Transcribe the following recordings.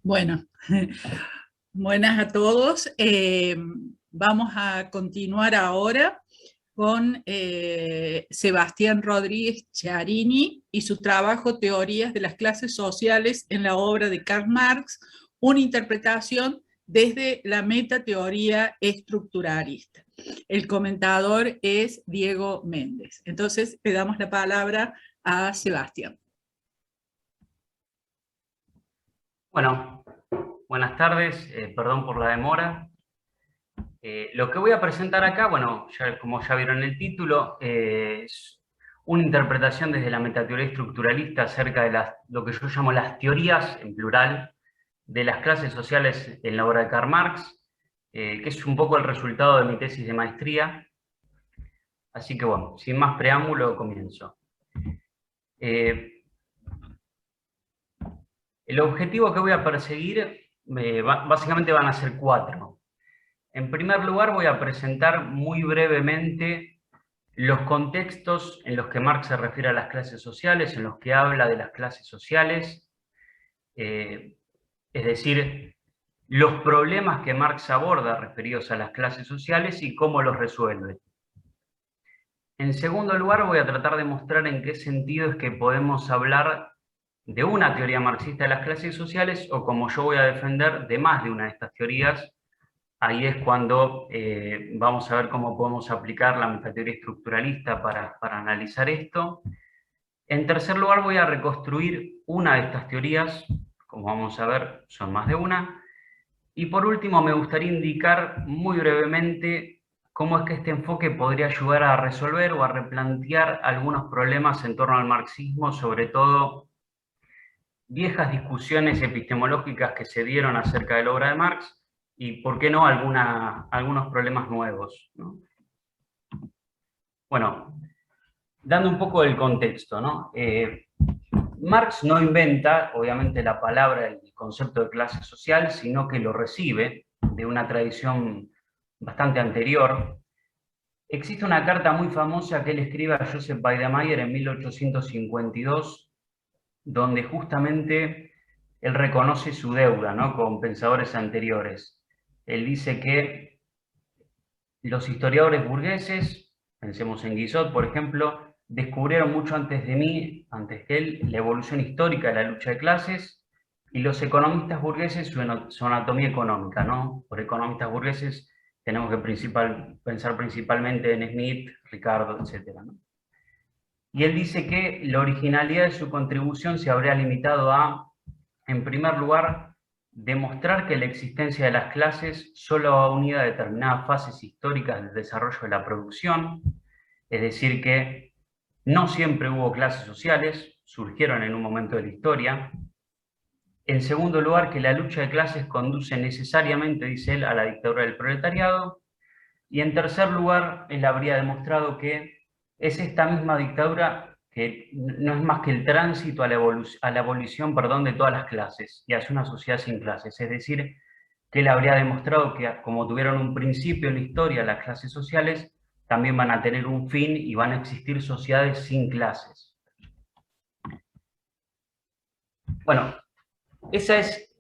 Bueno, buenas a todos. Vamos a continuar ahora con Sebastián Rodríguez Chiarini y su trabajo Teorías de las clases sociales en la obra de Karl Marx, una interpretación desde la metateoría estructuralista. El comentador es Diego Méndez. Entonces, le damos la palabra a Sebastián. Bueno, buenas tardes, perdón por la demora. Lo que voy a presentar acá, bueno, como ya vieron el título, es una interpretación desde la metateoría estructuralista acerca de lo que yo llamo las teorías, en plural, de las clases sociales en la obra de Karl Marx, que es un poco el resultado de mi tesis de maestría. Así que bueno, sin más preámbulo, comienzo. El objetivo que voy a perseguir básicamente van a ser 4. En primer lugar, voy a presentar muy brevemente los contextos en los que Marx se refiere a las clases sociales, en los que habla de las clases sociales, es decir, los problemas que Marx aborda referidos a las clases sociales y cómo los resuelve. En segundo lugar, voy a tratar de mostrar en qué sentido es que podemos hablar de una teoría marxista de las clases sociales, o como yo voy a defender, de más de una de estas teorías. Ahí es cuando vamos a ver cómo podemos aplicar la metateoría estructuralista para analizar esto. En tercer lugar, voy a reconstruir una de estas teorías, como vamos a ver, son más de una. Y por último, me gustaría indicar muy brevemente cómo es que este enfoque podría ayudar a resolver o a replantear algunos problemas en torno al marxismo, sobre todo viejas discusiones epistemológicas que se dieron acerca de la obra de Marx, y, ¿por qué no?, algunos problemas nuevos, ¿no? Bueno, dando un poco del contexto, ¿no? Marx no inventa, obviamente, la palabra, el concepto de clase social, sino que lo recibe de una tradición bastante anterior. Existe una carta muy famosa que él escribe a Joseph Beidermayer en 1852, donde justamente él reconoce su deuda, ¿no?, con pensadores anteriores. Él dice que los historiadores burgueses, pensemos en Guizot, por ejemplo, descubrieron mucho antes de mí, antes que él, la evolución histórica de la lucha de clases, y los economistas burgueses su anatomía económica, ¿no? Por economistas burgueses tenemos que pensar principalmente en Smith, Ricardo, etc., ¿no? Y él dice que la originalidad de su contribución se habría limitado a, en primer lugar, demostrar que la existencia de las clases solo va unida a determinadas fases históricas del desarrollo de la producción, es decir, que no siempre hubo clases sociales, surgieron en un momento de la historia. En segundo lugar, que la lucha de clases conduce necesariamente, dice él, a la dictadura del proletariado. Y en tercer lugar, él habría demostrado que es esta misma dictadura que no es más que el tránsito a la abolición, perdón, de todas las clases y hacia una sociedad sin clases. Es decir, que él habría demostrado que, como tuvieron un principio en la historia las clases sociales, también van a tener un fin y van a existir sociedades sin clases. Bueno, eso es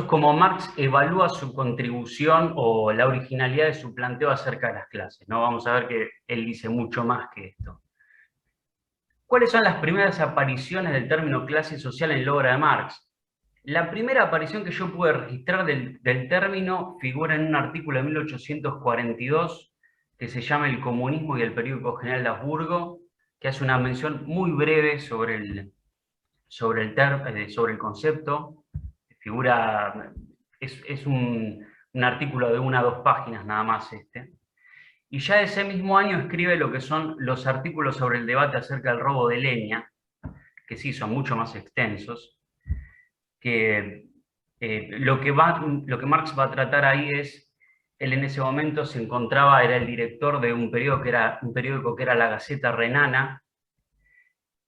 como Marx evalúa su contribución o la originalidad de su planteo acerca de las clases, ¿no? Vamos a ver que él dice mucho más que esto. ¿Cuáles son las primeras apariciones del término clase social en la obra de Marx? La primera aparición que yo pude registrar del término figura en un artículo de 1842 que se llama El comunismo y el periódico general de Habsburgo, que hace una mención muy breve sobre el concepto. Figura, es un artículo de 1 a 2 páginas nada más este. Y ya ese mismo año escribe lo que son los artículos sobre el debate acerca del robo de leña, que sí son mucho más extensos, que lo que Marx va a tratar ahí es, él en ese momento era el director de un periódico que era la Gaceta Renana,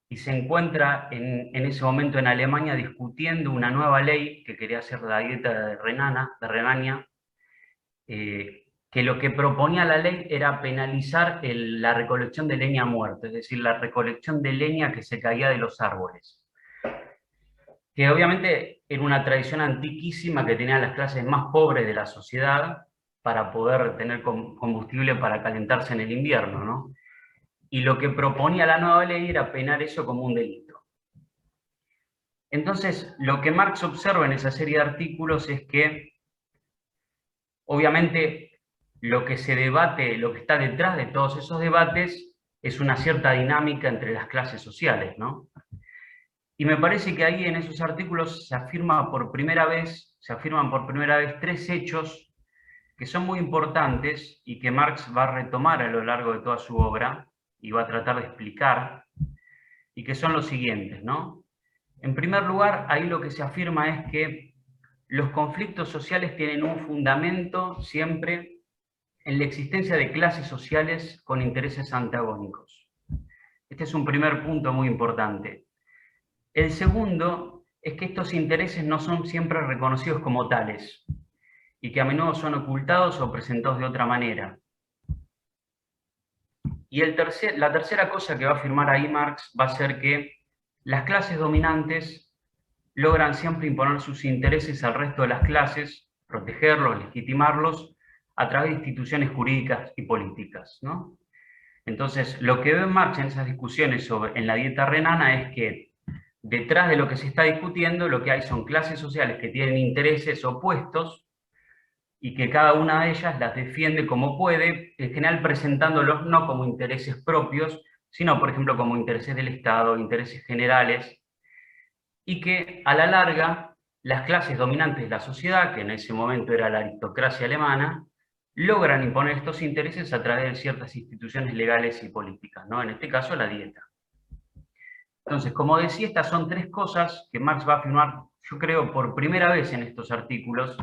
y se encuentra en ese momento en Alemania discutiendo una nueva ley que quería hacer la dieta de Renania, que lo que proponía la ley era penalizar la recolección de leña muerta, es decir, la recolección de leña que se caía de los árboles. que obviamente era una tradición antiquísima que tenía las clases más pobres de la sociedad para poder tener combustible para calentarse en el invierno, ¿no? Y lo que proponía la nueva ley era penar eso como un delito. Entonces, lo que Marx observa en esa serie de artículos es que, obviamente, lo que se debate, lo que está detrás de todos esos debates, es una cierta dinámica entre las clases sociales, ¿no? Y me parece que ahí en esos artículos se afirman por primera vez tres hechos que son muy importantes y que Marx va a retomar a lo largo de toda su obra y va a tratar de explicar, y que son los siguientes, ¿no? En primer lugar, ahí lo que se afirma es que los conflictos sociales tienen un fundamento siempre en la existencia de clases sociales con intereses antagónicos. Este es un primer punto muy importante. El segundo es que estos intereses no son siempre reconocidos como tales y que a menudo son ocultados o presentados de otra manera. Y la tercera cosa que va a afirmar ahí Marx va a ser que las clases dominantes logran siempre imponer sus intereses al resto de las clases, protegerlos, legitimarlos, a través de instituciones jurídicas y políticas, ¿no? Entonces, lo que ve Marx en esas discusiones en la dieta renana es que detrás de lo que se está discutiendo, lo que hay son clases sociales que tienen intereses opuestos y que cada una de ellas las defiende como puede, en general presentándolos no como intereses propios, sino, por ejemplo, como intereses del Estado, intereses generales, y que a la larga las clases dominantes de la sociedad, que en ese momento era la aristocracia alemana, logran imponer estos intereses a través de ciertas instituciones legales y políticas, ¿no? En este caso la dieta. Entonces, como decía, estas son tres cosas que Marx va a afirmar, yo creo, por primera vez en estos artículos,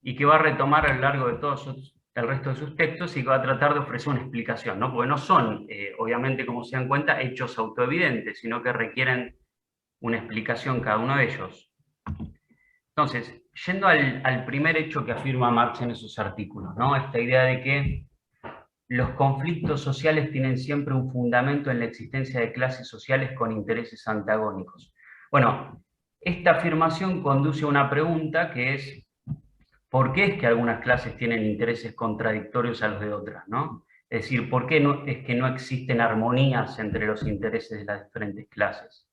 y que va a retomar a lo largo de todos el resto de sus textos y que va a tratar de ofrecer una explicación, ¿no? Porque no son, obviamente, como se dan cuenta, hechos autoevidentes, sino que requieren una explicación cada uno de ellos. Entonces, yendo al primer hecho que afirma Marx en esos artículos, ¿no? Esta idea de que los conflictos sociales tienen siempre un fundamento en la existencia de clases sociales con intereses antagónicos. Bueno, esta afirmación conduce a una pregunta que es, ¿por qué es que algunas clases tienen intereses contradictorios a los de otras, ¿no? Es decir, ¿por qué es que no existen armonías entre los intereses de las diferentes clases?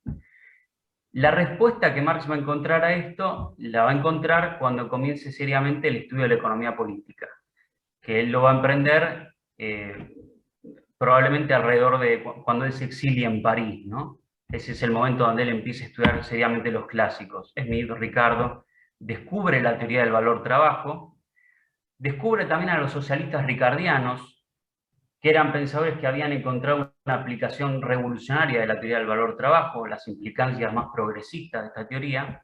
La respuesta que Marx va a encontrar a esto, la va a encontrar cuando comience seriamente el estudio de la economía política, que él lo va a emprender probablemente alrededor de cuando él se exilia en París, ¿no? Ese es el momento donde él empieza a estudiar seriamente los clásicos. Smith, Ricardo, descubre la teoría del valor trabajo, descubre también a los socialistas ricardianos, que eran pensadores que habían encontrado una aplicación revolucionaria de la teoría del valor trabajo, las implicancias más progresistas de esta teoría,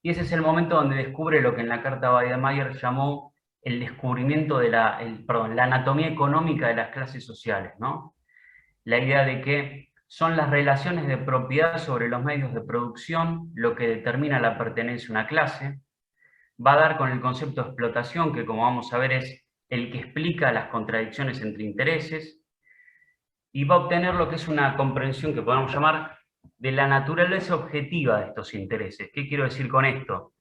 y ese es el momento donde descubre lo que en la carta Weidemayer llamó el descubrimiento de la anatomía económica de las clases sociales, ¿no? La idea de que son las relaciones de propiedad sobre los medios de producción lo que determina la pertenencia a una clase. Va a dar con el concepto de explotación, que como vamos a ver es el que explica las contradicciones entre intereses, y va a obtener lo que es una comprensión que podemos llamar de la naturaleza objetiva de estos intereses. ¿Qué quiero decir con esto?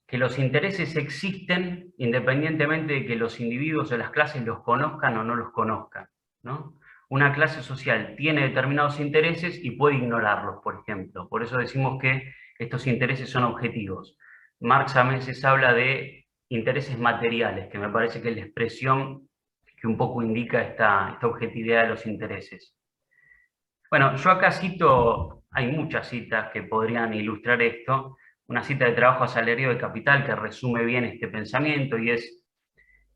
Que los intereses existen independientemente de que los individuos o las clases los conozcan o no los conozcan, ¿no? Una clase social tiene determinados intereses y puede ignorarlos, por ejemplo. Por eso decimos que estos intereses son objetivos. Marx a veces habla de intereses materiales, que me parece que es la expresión que un poco indica esta objetividad de los intereses. Bueno, yo acá cito, hay muchas citas que podrían ilustrar esto, una cita de Trabajo asalariado de Capital que resume bien este pensamiento, y es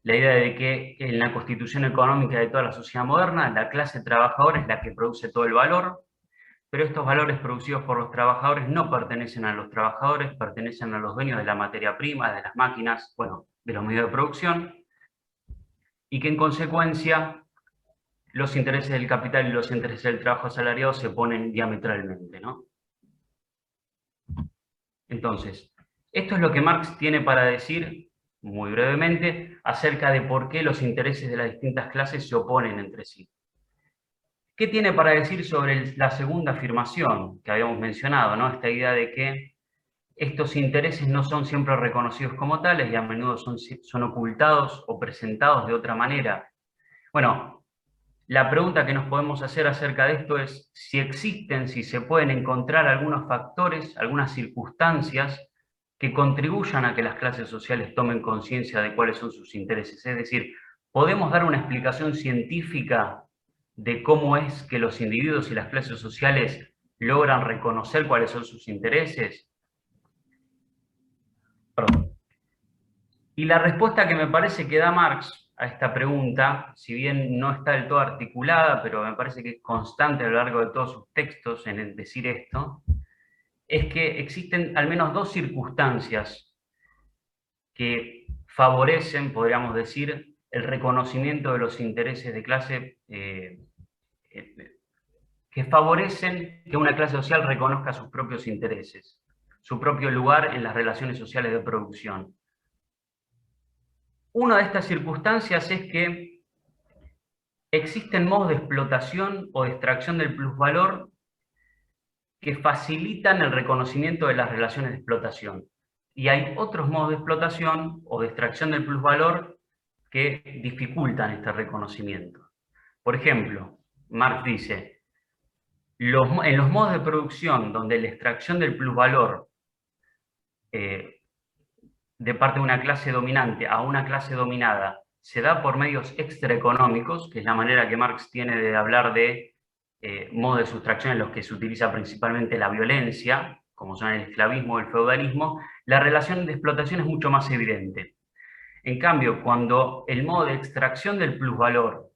la idea de que en la constitución económica de toda la sociedad moderna, la clase trabajadora es la que produce todo el valor, pero estos valores producidos por los trabajadores no pertenecen a los trabajadores, pertenecen a los dueños de la materia prima, de las máquinas, bueno, de los medios de producción, y que en consecuencia los intereses del capital y los intereses del trabajo asalariado se oponen diametralmente, ¿no? Entonces, esto es lo que Marx tiene para decir, muy brevemente, acerca de por qué los intereses de las distintas clases se oponen entre sí. ¿Qué tiene para decir sobre la segunda afirmación que habíamos mencionado, ¿no? Esta idea de que estos intereses no son siempre reconocidos como tales y a menudo son ocultados o presentados de otra manera. Bueno, la pregunta que nos podemos hacer acerca de esto es si existen, si se pueden encontrar algunos factores, algunas circunstancias que contribuyan a que las clases sociales tomen conciencia de cuáles son sus intereses. Es decir, ¿podemos dar una explicación científica de cómo es que los individuos y las clases sociales logran reconocer cuáles son sus intereses? Perdón. Y la respuesta que me parece que da Marx a esta pregunta, si bien no está del todo articulada, pero me parece que es constante a lo largo de todos sus textos en el decir esto, es que existen al menos dos circunstancias que favorecen, podríamos decir, el reconocimiento de los intereses de clase, que favorecen que una clase social reconozca sus propios intereses, su propio lugar en las relaciones sociales de producción. Una de estas circunstancias es que existen modos de explotación o de extracción del plusvalor que facilitan el reconocimiento de las relaciones de explotación. Y hay otros modos de explotación o de extracción del plusvalor que dificultan este reconocimiento. Por ejemplo, Marx dice, en los modos de producción donde la extracción del plusvalor de parte de una clase dominante a una clase dominada se da por medios extraeconómicos, que es la manera que Marx tiene de hablar de modos de sustracción en los que se utiliza principalmente la violencia, como son el esclavismo o el feudalismo, la relación de explotación es mucho más evidente. En cambio, cuando el modo de extracción del plusvalor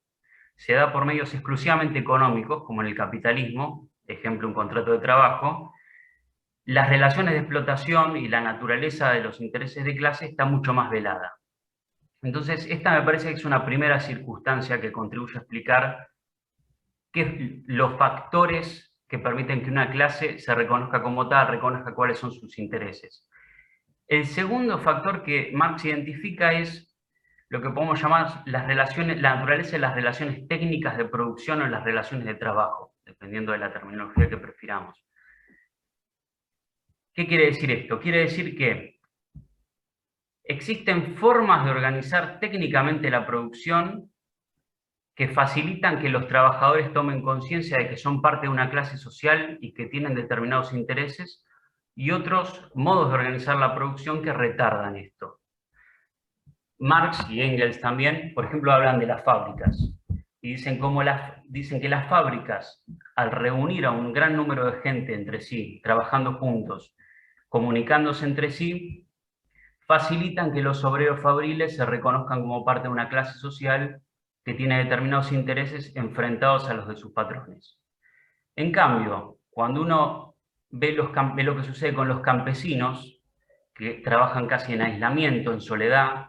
se da por medios exclusivamente económicos, como en el capitalismo, ejemplo, un contrato de trabajo, las relaciones de explotación y la naturaleza de los intereses de clase está mucho más velada. Entonces, esta me parece que es una primera circunstancia que contribuye a explicar los factores que permiten que una clase se reconozca como tal, reconozca cuáles son sus intereses. El segundo factor que Marx identifica es lo que podemos llamar las relaciones, la naturaleza de las relaciones técnicas de producción o las relaciones de trabajo, dependiendo de la terminología que prefiramos. ¿Qué quiere decir esto? Quiere decir que existen formas de organizar técnicamente la producción que facilitan que los trabajadores tomen conciencia de que son parte de una clase social y que tienen determinados intereses, y otros modos de organizar la producción que retardan esto. Marx y Engels también, por ejemplo, hablan de las fábricas, y dicen que las fábricas, al reunir a un gran número de gente entre sí, trabajando juntos, comunicándose entre sí, facilitan que los obreros fabriles se reconozcan como parte de una clase social que tiene determinados intereses enfrentados a los de sus patrones. En cambio, cuando uno ve lo que sucede con los campesinos, que trabajan casi en aislamiento, en soledad,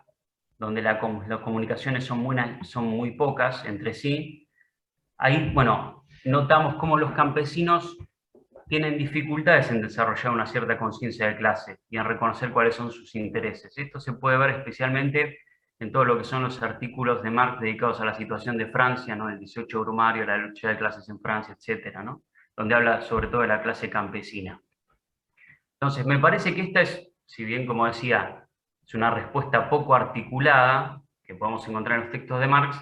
donde las comunicaciones son muy pocas entre sí, ahí, bueno, notamos cómo los campesinos tienen dificultades en desarrollar una cierta conciencia de clase y en reconocer cuáles son sus intereses. Esto se puede ver especialmente en todo lo que son los artículos de Marx dedicados a la situación de Francia, ¿no? El 18 Brumario, la lucha de clases en Francia, etcétera, ¿no? Donde habla sobre todo de la clase campesina. Entonces, me parece que esta es, si bien, como decía, es una respuesta poco articulada, que podemos encontrar en los textos de Marx,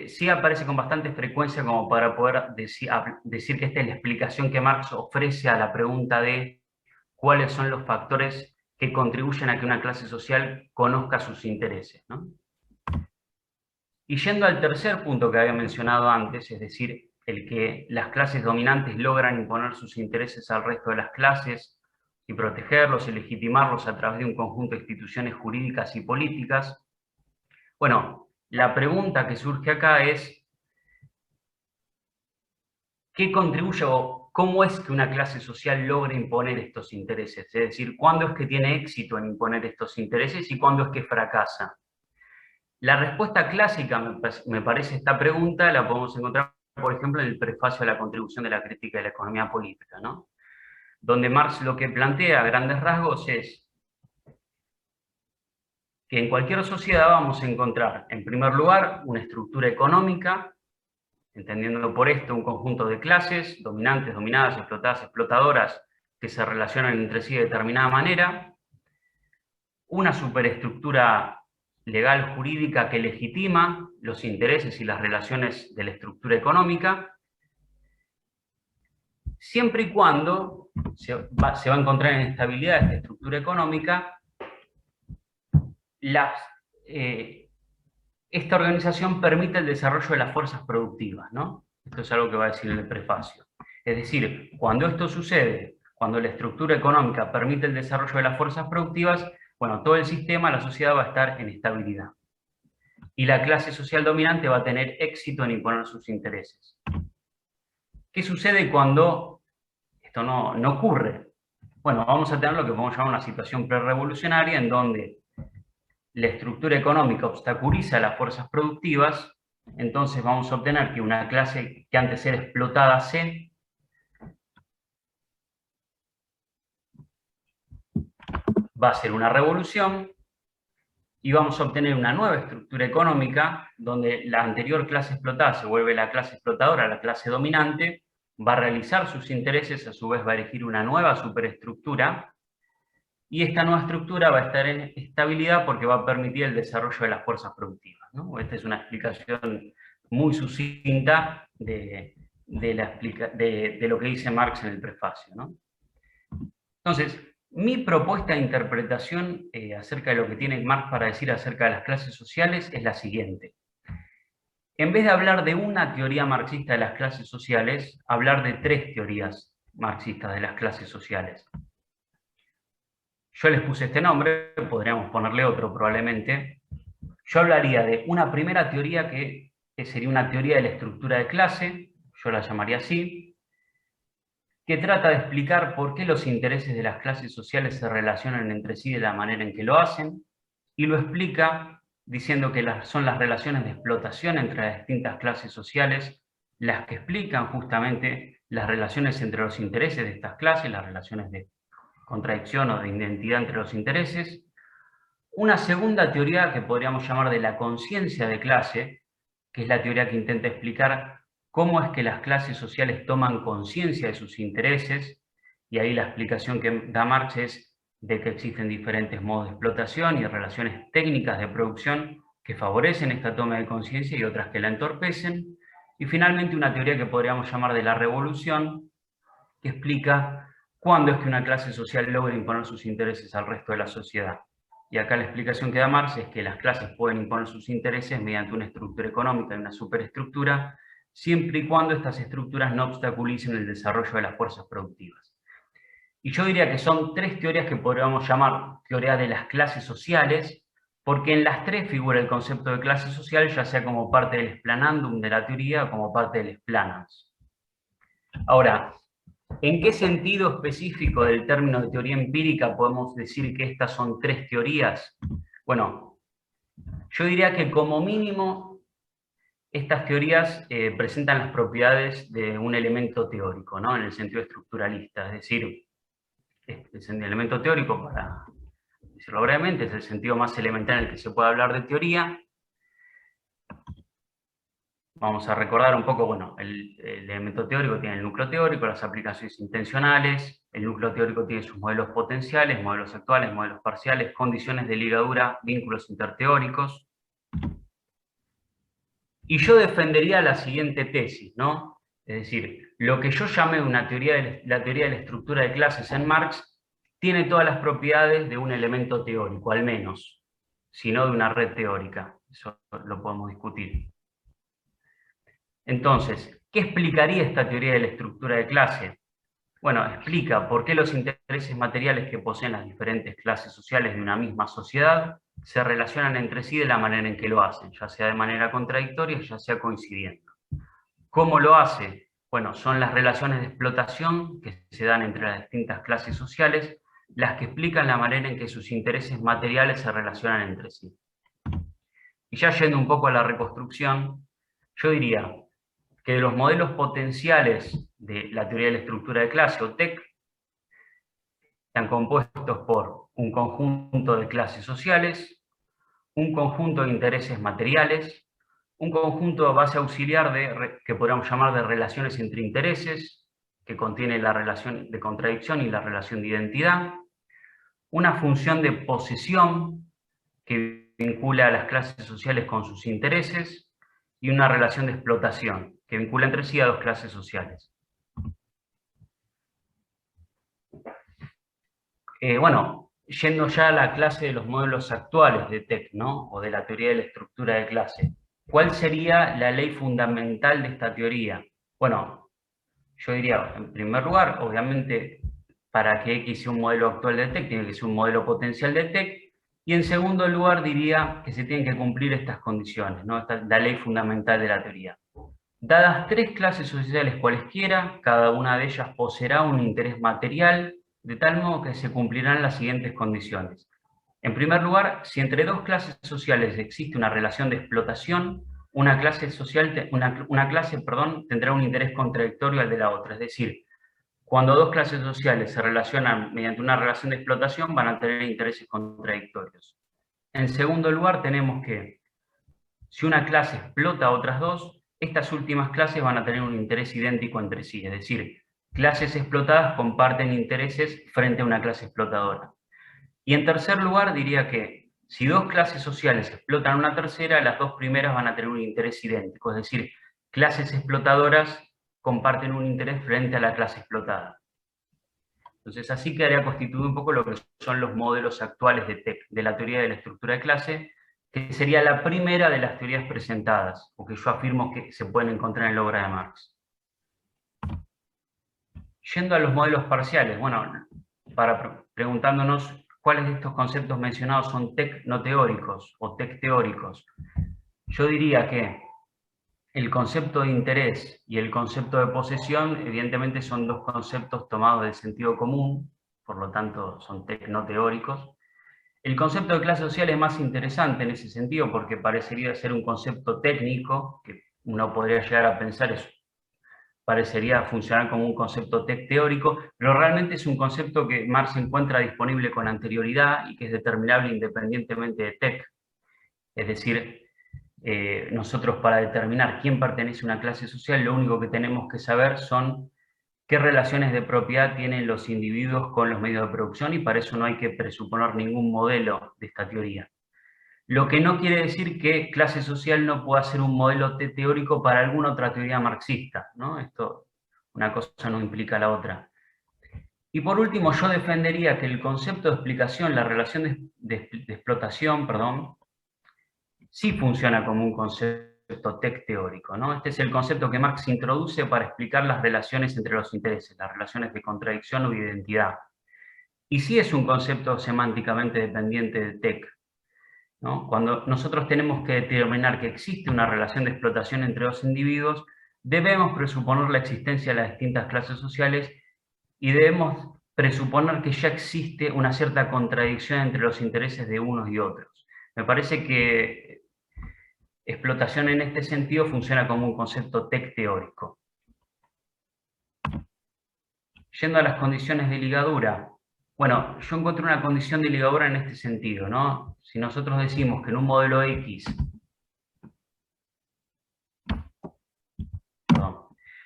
sí aparece con bastante frecuencia como para poder decir que esta es la explicación que Marx ofrece a la pregunta de cuáles son los factores que contribuyen a que una clase social conozca sus intereses, ¿no? Y yendo al tercer punto que había mencionado antes, es decir, el que las clases dominantes logran imponer sus intereses al resto de las clases y protegerlos y legitimarlos a través de un conjunto de instituciones jurídicas y políticas. Bueno, la pregunta que surge acá es, ¿qué contribuye o cómo es que una clase social logra imponer estos intereses? Es decir, ¿cuándo es que tiene éxito en imponer estos intereses y cuándo es que fracasa? La respuesta clásica, me parece, esta pregunta la podemos encontrar, por ejemplo, en el prefacio a la contribución de la crítica de la economía política, ¿no? Donde Marx lo que plantea a grandes rasgos es que en cualquier sociedad vamos a encontrar, en primer lugar, una estructura económica, entendiendo por esto un conjunto de clases, dominantes, dominadas, explotadas, explotadoras, que se relacionan entre sí de determinada manera, una superestructura legal jurídica que legitima los intereses y las relaciones de la estructura económica, siempre y cuando se va a encontrar en estabilidad esta estructura económica, esta organización permite el desarrollo de las fuerzas productivas, ¿no? Esto es algo que va a decir en el prefacio. Es decir, cuando esto sucede, cuando la estructura económica permite el desarrollo de las fuerzas productivas, bueno, todo el sistema, la sociedad va a estar en estabilidad. Y la clase social dominante va a tener éxito en imponer sus intereses. ¿Qué sucede cuando esto no ocurre? Bueno, vamos a tener lo que podemos llamar una situación prerrevolucionaria en donde la estructura económica obstaculiza las fuerzas productivas, entonces vamos a obtener que una clase que antes era explotada C va a ser una revolución y vamos a obtener una nueva estructura económica donde la anterior clase explotada se vuelve la clase explotadora, la clase dominante, va a realizar sus intereses, a su vez va a elegir una nueva superestructura, y esta nueva estructura va a estar en estabilidad porque va a permitir el desarrollo de las fuerzas productivas, ¿no? Esta es una explicación muy sucinta de lo que dice Marx en el prefacio, ¿no? Entonces, mi propuesta de interpretación acerca de lo que tiene Marx para decir acerca de las clases sociales es la siguiente. En vez de hablar de una teoría marxista de las clases sociales, hablar de tres teorías marxistas de las clases sociales. Yo les puse este nombre, podríamos ponerle otro probablemente. Yo hablaría de una primera teoría que sería una teoría de la estructura de clase, yo la llamaría así, que trata de explicar por qué los intereses de las clases sociales se relacionan entre sí de la manera en que lo hacen, y lo explica diciendo que son las relaciones de explotación entre las distintas clases sociales las que explican justamente las relaciones entre los intereses de estas clases, las relaciones de contradicción o de identidad entre los intereses. Una segunda teoría que podríamos llamar de la conciencia de clase, que es la teoría que intenta explicar cómo es que las clases sociales toman conciencia de sus intereses, y ahí la explicación que da Marx es de que existen diferentes modos de explotación y relaciones técnicas de producción que favorecen esta toma de conciencia y otras que la entorpecen. Y finalmente una teoría que podríamos llamar de la revolución, que explica cuándo es que una clase social logra imponer sus intereses al resto de la sociedad. Y acá la explicación que da Marx es que las clases pueden imponer sus intereses mediante una estructura económica y una superestructura, siempre y cuando estas estructuras no obstaculicen el desarrollo de las fuerzas productivas. Y yo diría que son tres teorías que podríamos llamar teoría de las clases sociales, porque en las tres figura el concepto de clase social, ya sea como parte del explanandum de la teoría o como parte del explanans. Ahora, ¿en qué sentido específico del término de teoría empírica podemos decir que estas son tres teorías? Bueno, yo diría que como mínimo estas teorías presentan las propiedades de un elemento teórico, ¿no? En el sentido estructuralista, es decir, el elemento teórico, para decirlo brevemente, es el sentido más elemental en el que se puede hablar de teoría. Vamos a recordar un poco, bueno, el elemento teórico tiene el núcleo teórico, las aplicaciones intencionales, el núcleo teórico tiene sus modelos potenciales, modelos actuales, modelos parciales, condiciones de ligadura, vínculos interteóricos. Y yo defendería la siguiente tesis, ¿no? Es decir, lo que yo llamé la teoría de la estructura de clases en Marx tiene todas las propiedades de un elemento teórico, al menos, si no de una red teórica. Eso lo podemos discutir. Entonces, ¿qué explicaría esta teoría de la estructura de clase? Bueno, explica por qué los intereses materiales que poseen las diferentes clases sociales de una misma sociedad se relacionan entre sí de la manera en que lo hacen, ya sea de manera contradictoria, ya sea coincidiendo. ¿Cómo lo hace? Bueno, son las relaciones de explotación que se dan entre las distintas clases sociales las que explican la manera en que sus intereses materiales se relacionan entre sí. Y ya yendo un poco a la reconstrucción, yo diría que de los modelos potenciales de la teoría de la estructura de clase, o TEC, están compuestos por un conjunto de clases sociales, un conjunto de intereses materiales, un conjunto de base auxiliar que podríamos llamar de relaciones entre intereses, que contiene la relación de contradicción y la relación de identidad, una función de posesión que vincula a las clases sociales con sus intereses, y una relación de explotación que vincula entre sí a dos clases sociales. Bueno, yendo ya a la clase de los modelos actuales de TEC, ¿no? O de la teoría de la estructura de clase. ¿Cuál sería la ley fundamental de esta teoría? Bueno, yo diría, en primer lugar, obviamente, para que X sea un modelo actual de TEC, tiene que ser un modelo potencial de TEC, y en segundo lugar diría que se tienen que cumplir estas condiciones, ¿no? Esta es la ley fundamental de la teoría. Dadas tres clases sociales cualesquiera, cada una de ellas poseerá un interés material, de tal modo que se cumplirán las siguientes condiciones. En primer lugar, si entre dos clases sociales existe una relación de explotación, una clase tendrá un interés contradictorio al de la otra. Es decir, cuando dos clases sociales se relacionan mediante una relación de explotación, van a tener intereses contradictorios. En segundo lugar, tenemos que, si una clase explota a otras dos, estas últimas clases van a tener un interés idéntico entre sí. Es decir, clases explotadas comparten intereses frente a una clase explotadora. Y en tercer lugar, diría que si dos clases sociales explotan a una tercera, las dos primeras van a tener un interés idéntico. Es decir, clases explotadoras comparten un interés frente a la clase explotada. Entonces, así quedaría constituido un poco lo que son los modelos actuales de TEC, de la teoría de la estructura de clase, que sería la primera de las teorías presentadas, o que yo afirmo que se pueden encontrar en la obra de Marx. Yendo a los modelos parciales, bueno, preguntándonos cuáles de estos conceptos mencionados son TEC no teóricos o TEC teóricos. Yo diría que el concepto de interés y el concepto de posesión, evidentemente, son dos conceptos tomados del sentido común, por lo tanto son TEC no teóricos. El concepto de clase social es más interesante en ese sentido porque parecería ser un concepto técnico, que uno podría llegar a pensar eso. Parecería funcionar como un concepto TEC teórico, pero realmente es un concepto que Marx encuentra disponible con anterioridad y que es determinable independientemente de TEC. Es decir, nosotros para determinar quién pertenece a una clase social, lo único que tenemos que saber son qué relaciones de propiedad tienen los individuos con los medios de producción, y para eso no hay que presuponer ningún modelo de esta teoría. Lo que no quiere decir que clase social no pueda ser un modelo teórico para alguna otra teoría marxista, ¿no? Esto, una cosa no implica la otra. Y por último, yo defendería que el concepto de explicación, la relación de explotación, perdón, sí funciona como un concepto TEC teórico, ¿no? Este es el concepto que Marx introduce para explicar las relaciones entre los intereses, las relaciones de contradicción o identidad. Y sí es un concepto semánticamente dependiente de TEC, ¿no? Cuando nosotros tenemos que determinar que existe una relación de explotación entre dos individuos, debemos presuponer la existencia de las distintas clases sociales y debemos presuponer que ya existe una cierta contradicción entre los intereses de unos y otros. Me parece que explotación en este sentido funciona como un concepto TEC teórico. Yendo a las condiciones de ligadura, bueno, yo encuentro una condición de ligadura en este sentido, ¿no? Si nosotros decimos que en un modelo X,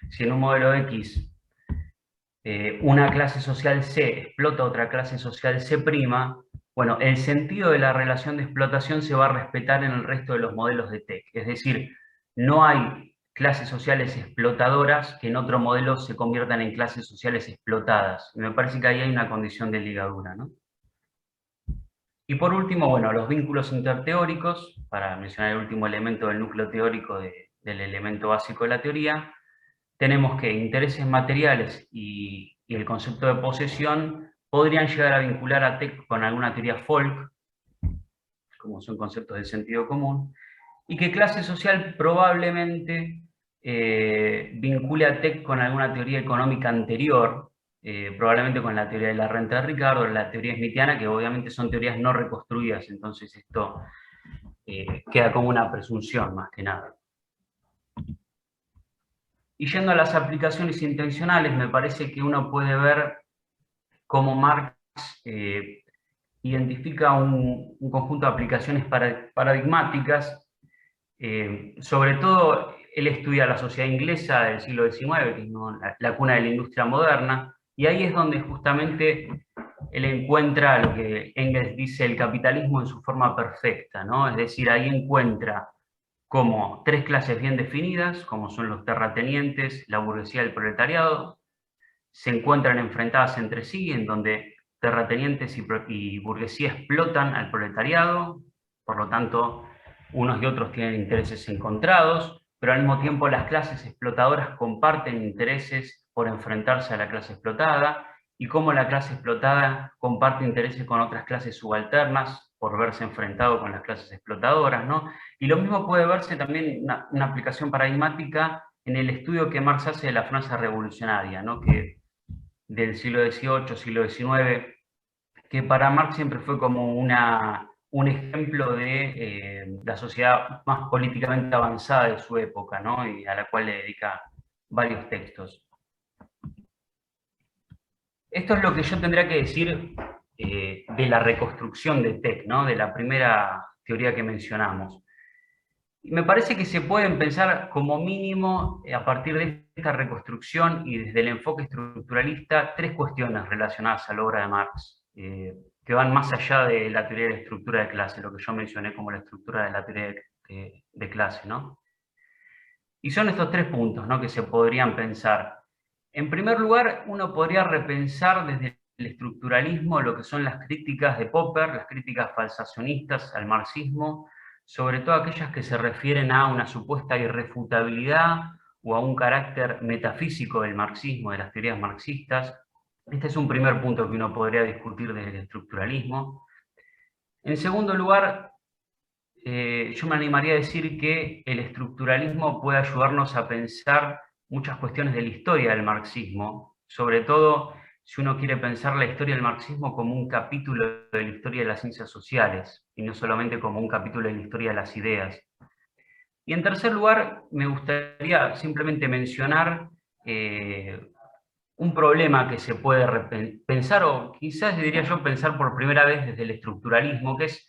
si en un modelo X una clase social C explota a otra clase social C', bueno, el sentido de la relación de explotación se va a respetar en el resto de los modelos de TEC. Es decir, no hay clases sociales explotadoras que en otro modelo se conviertan en clases sociales explotadas. Me parece que ahí hay una condición de ligadura, ¿no? Y por último, bueno, los vínculos interteóricos, para mencionar el último elemento del núcleo teórico del elemento básico de la teoría, tenemos que intereses materiales y el concepto de posesión podrían llegar a vincular a TEC con alguna teoría folk, como son conceptos del sentido común, y que clase social probablemente vincule a TEC con alguna teoría económica anterior, probablemente con la teoría de la renta de Ricardo, la teoría smithiana, que obviamente son teorías no reconstruidas, entonces esto queda como una presunción más que nada. Y yendo a las aplicaciones intencionales, me parece que uno puede ver cómo Marx identifica un conjunto de aplicaciones paradigmáticas, sobre todo él estudia la sociedad inglesa del siglo XIX, que es, ¿no?, la cuna de la industria moderna, y ahí es donde justamente él encuentra lo que Engels dice el capitalismo en su forma perfecta, ¿no? Es decir, ahí encuentra como tres clases bien definidas, como son los terratenientes, la burguesía y el proletariado, se encuentran enfrentadas entre sí, en donde terratenientes y burguesía explotan al proletariado, por lo tanto, unos y otros tienen intereses encontrados, pero al mismo tiempo las clases explotadoras comparten intereses por enfrentarse a la clase explotada, y cómo la clase explotada comparte intereses con otras clases subalternas por verse enfrentado con las clases explotadoras, ¿no? Y lo mismo puede verse también una aplicación paradigmática en el estudio que Marx hace de la Francia revolucionaria, ¿no?, que del siglo XVIII, siglo XIX, que para Marx siempre fue como un ejemplo de la sociedad más políticamente avanzada de su época, ¿no?, y a la cual le dedica varios textos. Esto es lo que yo tendría que decir de la reconstrucción de Tech, ¿no?, de la primera teoría que mencionamos. Y me parece que se pueden pensar como mínimo, a partir de esta reconstrucción y desde el enfoque estructuralista, tres cuestiones relacionadas a la obra de Marx, que van más allá de la teoría de la estructura de clase, lo que yo mencioné como la estructura de la teoría de clase, ¿no? Y son estos tres puntos, ¿no?, que se podrían pensar. En primer lugar, uno podría repensar desde el estructuralismo lo que son las críticas de Popper, las críticas falsacionistas al marxismo, sobre todo aquellas que se refieren a una supuesta irrefutabilidad o a un carácter metafísico del marxismo, de las teorías marxistas. Este es un primer punto que uno podría discutir desde el estructuralismo. En segundo lugar, yo me animaría a decir que el estructuralismo puede ayudarnos a pensar muchas cuestiones de la historia del marxismo, sobre todo si uno quiere pensar la historia del marxismo como un capítulo de la historia de las ciencias sociales, y no solamente como un capítulo de la historia de las ideas. Y en tercer lugar, me gustaría simplemente mencionar un problema que se puede pensar, o quizás diría yo pensar por primera vez desde el estructuralismo, que es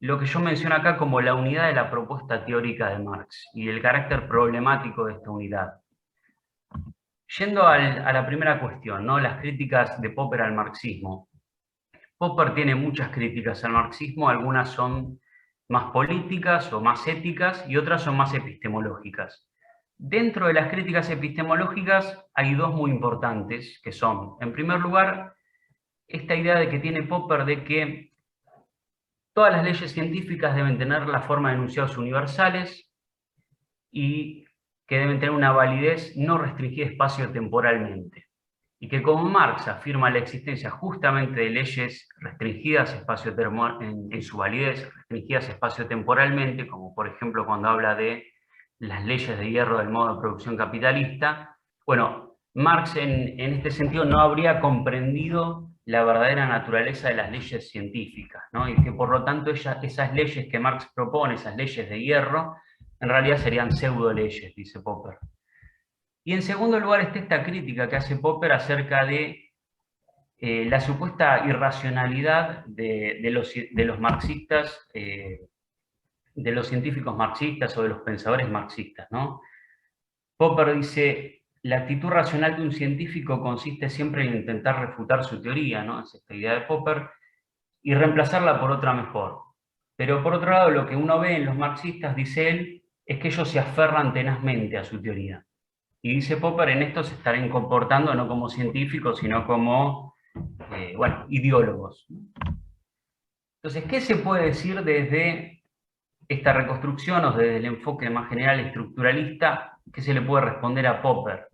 lo que yo menciono acá como la unidad de la propuesta teórica de Marx y el carácter problemático de esta unidad. Yendo a la primera cuestión, ¿no?, las críticas de Popper al marxismo. Popper tiene muchas críticas al marxismo, algunas son más políticas o más éticas y otras son más epistemológicas. Dentro de las críticas epistemológicas hay dos muy importantes, que son, en primer lugar, esta idea de que tiene Popper de que todas las leyes científicas deben tener la forma de enunciados universales y que deben tener una validez no restringida espacio-temporalmente. Y que como Marx afirma la existencia justamente de leyes restringidas en su validez, restringidas espacio-temporalmente, como por ejemplo cuando habla de las leyes de hierro del modo de producción capitalista, bueno, Marx en este sentido no habría comprendido la verdadera naturaleza de las leyes científicas, ¿no?, y que por lo tanto esas leyes que Marx propone, esas leyes de hierro, en realidad serían pseudo leyes, dice Popper. Y en segundo lugar está esta crítica que hace Popper acerca de la supuesta irracionalidad de los marxistas, de los científicos marxistas o de los pensadores marxistas, ¿no? Popper dice, la actitud racional de un científico consiste siempre en intentar refutar su teoría, ¿no?, es esta idea de Popper, y reemplazarla por otra mejor. Pero por otro lado, lo que uno ve en los marxistas, dice él, es que ellos se aferran tenazmente a su teoría. Y dice Popper, en esto se estarán comportando no como científicos, sino como, bueno, ideólogos. Entonces, ¿qué se puede decir desde esta reconstrucción o desde el enfoque más general estructuralista? ¿Qué se le puede responder a Popper?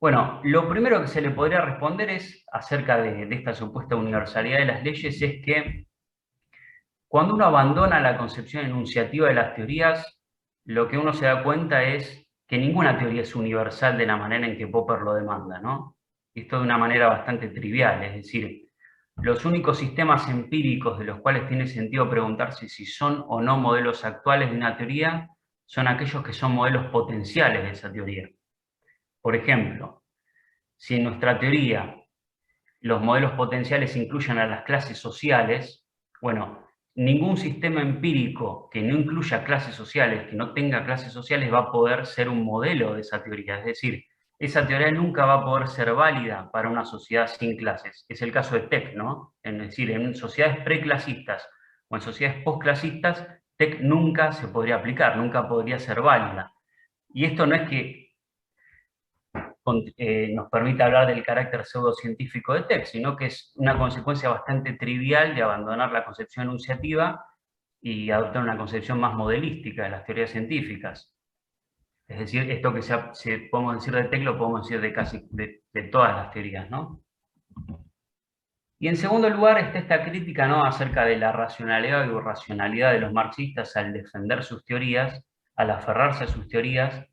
Bueno, lo primero que se le podría responder es, acerca de esta supuesta universalidad de las leyes, es que cuando uno abandona la concepción enunciativa de las teorías, lo que uno se da cuenta es que ninguna teoría es universal de la manera en que Popper lo demanda, ¿no? Esto de una manera bastante trivial, es decir, los únicos sistemas empíricos de los cuales tiene sentido preguntarse si son o no modelos actuales de una teoría son aquellos que son modelos potenciales de esa teoría. Por ejemplo, si en nuestra teoría los modelos potenciales incluyen a las clases sociales, bueno, ningún sistema empírico que no incluya clases sociales, que no tenga clases sociales, va a poder ser un modelo de esa teoría. Es decir, esa teoría nunca va a poder ser válida para una sociedad sin clases. Es el caso de Tech, ¿no? Es decir, en sociedades preclasistas o en sociedades postclasistas, Tech nunca se podría aplicar, nunca podría ser válida. Y esto no es que nos permite hablar del carácter pseudocientífico de Tech, sino que es una consecuencia bastante trivial de abandonar la concepción enunciativa y adoptar una concepción más modelística de las teorías científicas. Es decir, esto que podemos decir de Tech lo podemos decir de casi de todas las teorías, ¿no? Y en segundo lugar está esta crítica, ¿no?, acerca de la racionalidad o irracionalidad de los marxistas al defender sus teorías, al aferrarse a sus teorías.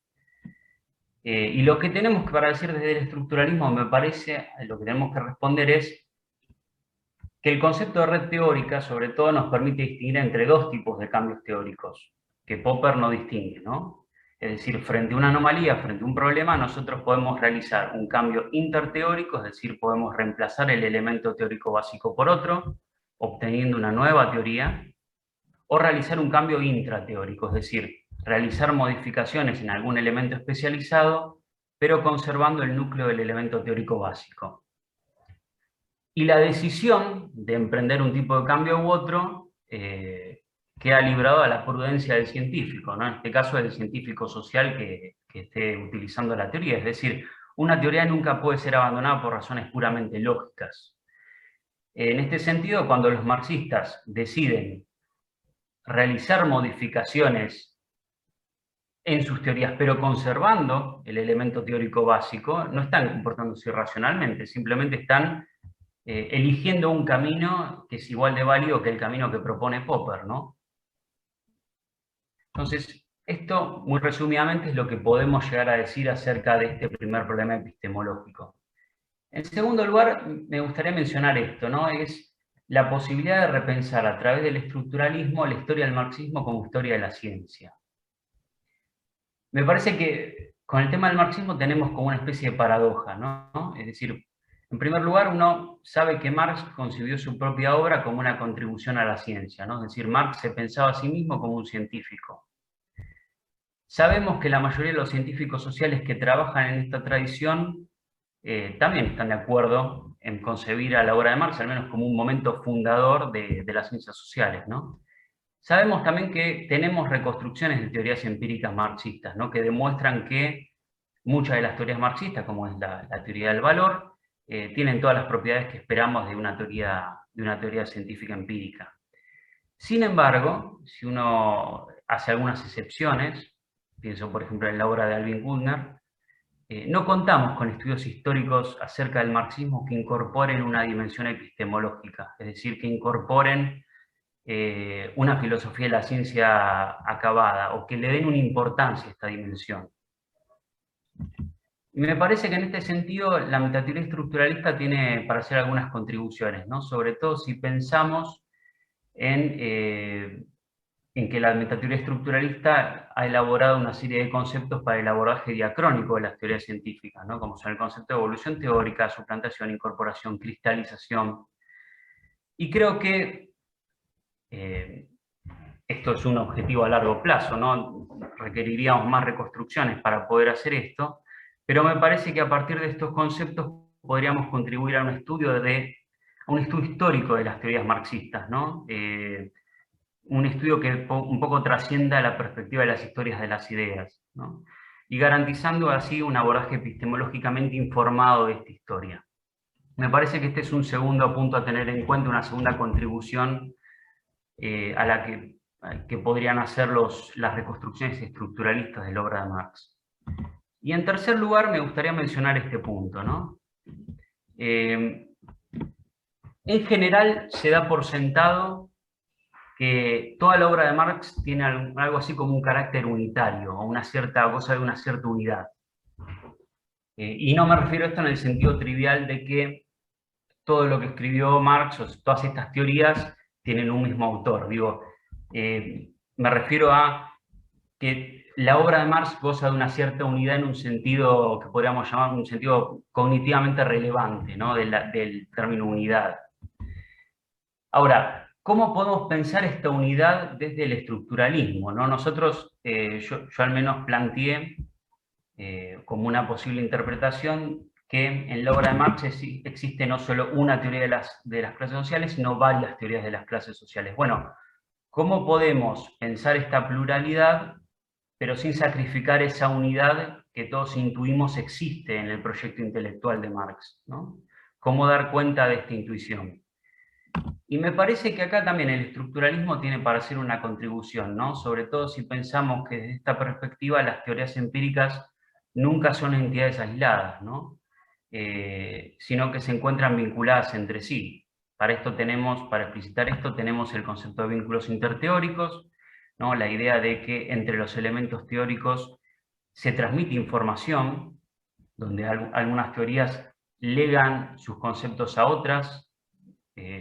Y lo que tenemos para decir desde el estructuralismo, me parece, lo que tenemos que responder es que el concepto de red teórica, sobre todo, nos permite distinguir entre dos tipos de cambios teóricos, que Popper no distingue, ¿no? Es decir, frente a una anomalía, frente a un problema, nosotros podemos realizar un cambio interteórico, es decir, podemos reemplazar el elemento teórico básico por otro, obteniendo una nueva teoría, o realizar un cambio intrateórico, es decir, realizar modificaciones en algún elemento especializado, pero conservando el núcleo del elemento teórico básico. Y la decisión de emprender un tipo de cambio u otro queda librado a la prudencia del científico, ¿no? En este caso del científico social que esté utilizando la teoría. Es decir, una teoría nunca puede ser abandonada por razones puramente lógicas. En este sentido, cuando los marxistas deciden realizar modificaciones en sus teorías, pero conservando el elemento teórico básico, no están comportándose irracionalmente, simplemente están eligiendo un camino que es igual de válido que el camino que propone Popper, ¿no? Entonces, esto, muy resumidamente, es lo que podemos llegar a decir acerca de este primer problema epistemológico. En segundo lugar, me gustaría mencionar esto, ¿no? Es la posibilidad de repensar a través del estructuralismo la historia del marxismo como historia de la ciencia. Me parece que con el tema del marxismo tenemos como una especie de paradoja, ¿no? Es decir, en primer lugar, uno sabe que Marx concibió su propia obra como una contribución a la ciencia, ¿no? Es decir, Marx se pensaba a sí mismo como un científico. Sabemos que la mayoría de los científicos sociales que trabajan en esta tradición también están de acuerdo en concebir a la obra de Marx, al menos como un momento fundador de las ciencias sociales, ¿no? Sabemos también que tenemos reconstrucciones de teorías empíricas marxistas, ¿no?, que demuestran que muchas de las teorías marxistas, como es la teoría del valor, tienen todas las propiedades que esperamos de una teoría científica empírica. Sin embargo, si uno hace algunas excepciones, pienso por ejemplo en la obra de Alvin Gundner, no contamos con estudios históricos acerca del marxismo que incorporen una dimensión epistemológica, es decir, que incorporen una filosofía de la ciencia acabada, o que le den una importancia a esta dimensión. Y me parece que en este sentido la metateoría estructuralista tiene para hacer algunas contribuciones, ¿no? Sobre todo si pensamos en que la metateoría estructuralista ha elaborado una serie de conceptos para el abordaje diacrónico de las teorías científicas, ¿no?, como son el concepto de evolución teórica, suplantación, incorporación, cristalización. Y creo que esto es un objetivo a largo plazo, ¿no? Requeriríamos más reconstrucciones para poder hacer esto, pero me parece que a partir de estos conceptos podríamos contribuir a un estudio histórico de las teorías marxistas, ¿no? Un estudio que un poco trascienda la perspectiva de las historias de las ideas, ¿no?, y garantizando así un abordaje epistemológicamente informado de esta historia. Me parece que este es un segundo punto a tener en cuenta, una segunda contribución a la que podrían hacer las reconstrucciones estructuralistas de la obra de Marx. Y en tercer lugar, me gustaría mencionar este punto, ¿no? En general se da por sentado que toda la obra de Marx tiene algo así como un carácter unitario, o goza de una cierta unidad. Y no me refiero a esto en el sentido trivial de que todo lo que escribió Marx, o todas estas teorías, tienen un mismo autor. Digo, me refiero a que la obra de Marx goza de una cierta unidad en un sentido que podríamos llamar un sentido cognitivamente relevante, ¿no?, del término unidad. Ahora, ¿cómo podemos pensar esta unidad desde el estructuralismo, ¿no? Nosotros, yo al menos planteé como una posible interpretación que en la obra de Marx existe no solo una teoría de las clases sociales, sino varias teorías de las clases sociales. Bueno, ¿cómo podemos pensar esta pluralidad, pero sin sacrificar esa unidad que todos intuimos existe en el proyecto intelectual de Marx, ¿no? ¿Cómo dar cuenta de esta intuición? Y me parece que acá también el estructuralismo tiene para hacer una contribución, ¿no? Sobre todo si pensamos que desde esta perspectiva las teorías empíricas nunca son entidades aisladas, ¿no? Sino que se encuentran vinculadas entre sí. Para explicitar esto, tenemos el concepto de vínculos interteóricos, ¿no? La idea de que entre los elementos teóricos se transmite información, donde algunas teorías legan sus conceptos a otras,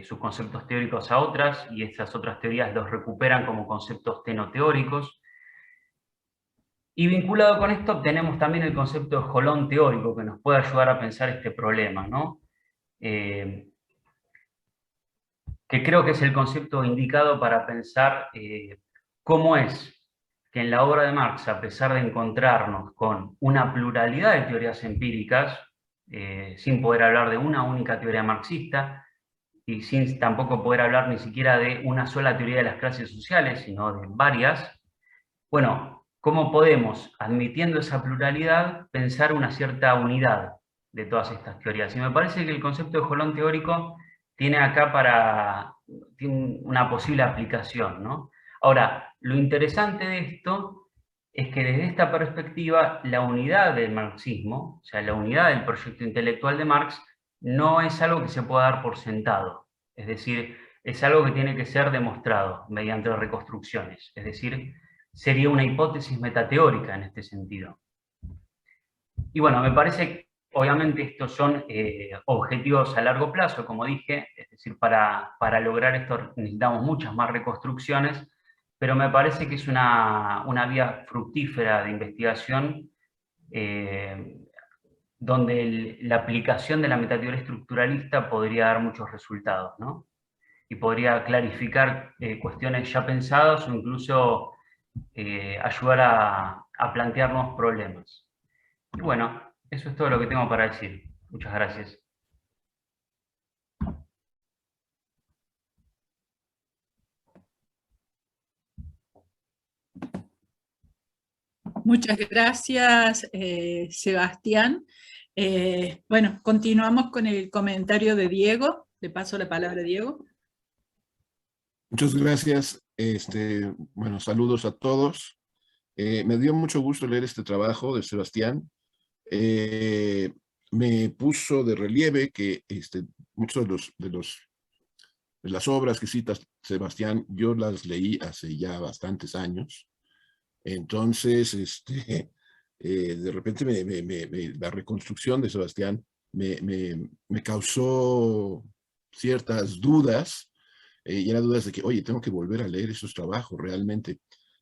sus conceptos teóricos a otras, y estas otras teorías los recuperan como conceptos tenoteóricos. Y vinculado con esto tenemos también el concepto de escolón teórico, que nos puede ayudar a pensar este problema, ¿no? Que creo que es el concepto indicado para pensar cómo es que en la obra de Marx, a pesar de encontrarnos con una pluralidad de teorías empíricas, sin poder hablar de una única teoría marxista, y sin tampoco poder hablar ni siquiera de una sola teoría de las clases sociales, sino de varias, bueno, ¿cómo podemos, admitiendo esa pluralidad, pensar una cierta unidad de todas estas teorías? Y me parece que el concepto de escolón teórico tiene acá tiene una posible aplicación, ¿no? Ahora, lo interesante de esto es que desde esta perspectiva, la unidad del marxismo, o sea, la unidad del proyecto intelectual de Marx, no es algo que se pueda dar por sentado. Es decir, es algo que tiene que ser demostrado mediante reconstrucciones. Es decir, sería una hipótesis metateórica en este sentido. Y bueno, me parece que obviamente estos son objetivos a largo plazo, como dije, es decir, para lograr esto necesitamos muchas más reconstrucciones, pero me parece que es una vía fructífera de investigación donde la aplicación de la metateoría estructuralista podría dar muchos resultados, ¿no? Y podría clarificar cuestiones ya pensadas o incluso ayudar a plantear nuevos problemas. Y bueno, eso es todo lo que tengo para decir. Muchas gracias. Muchas gracias, Sebastián. Bueno, continuamos con el comentario de Diego. Le paso la palabra a Diego. Muchas gracias. Bueno, saludos a todos. Me dio mucho gusto leer este trabajo de Sebastián. Me puso de relieve que muchos de las obras que cita Sebastián, yo las leí hace ya bastantes años. Entonces, de repente la reconstrucción de Sebastián me causó ciertas dudas, y eran dudas de que, oye, tengo que volver a leer esos trabajos realmente.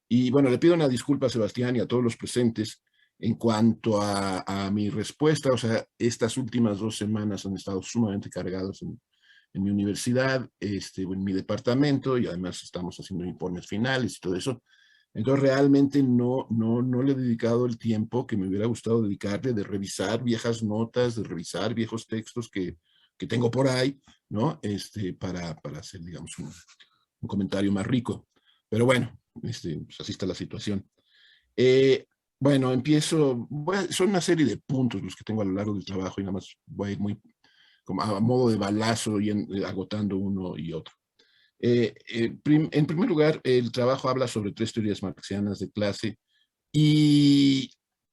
Y bueno, le pido una disculpa a Sebastián y a todos los presentes en cuanto a mi respuesta. O sea, estas últimas 2 semanas han estado sumamente cargados en mi universidad, en mi departamento, y además estamos haciendo informes finales y todo eso. Entonces realmente no le he dedicado el tiempo que me hubiera gustado dedicarle de revisar viejas notas, de revisar viejos textos que tengo por ahí, ¿no? Para hacer, digamos, un comentario más rico. Pero bueno, pues así está la situación. Bueno, empiezo, son una serie de puntos los que tengo a lo largo del trabajo y nada más voy a ir muy como a modo de balazo y agotando uno y otro. En primer lugar, el trabajo habla sobre 3 teorías marxianas de clase, y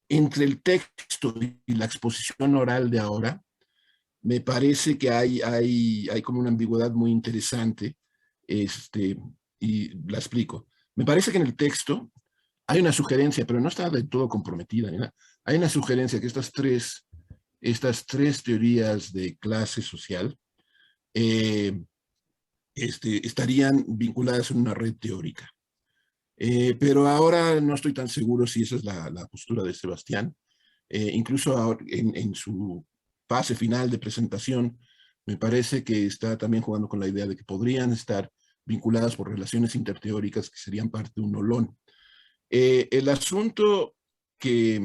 entre el texto y la exposición oral de ahora, me parece que hay como una ambigüedad muy interesante, y la explico. Me parece que en el texto hay una sugerencia, pero no está del todo comprometida, ¿no? Hay una sugerencia que estas tres teorías de clase social estarían vinculadas en una red teórica. Pero ahora no estoy tan seguro si esa es la postura de Sebastián. Incluso ahora, en su fase final de presentación, me parece que está también jugando con la idea de que podrían estar vinculadas por relaciones interteóricas que serían parte de un olón. El asunto que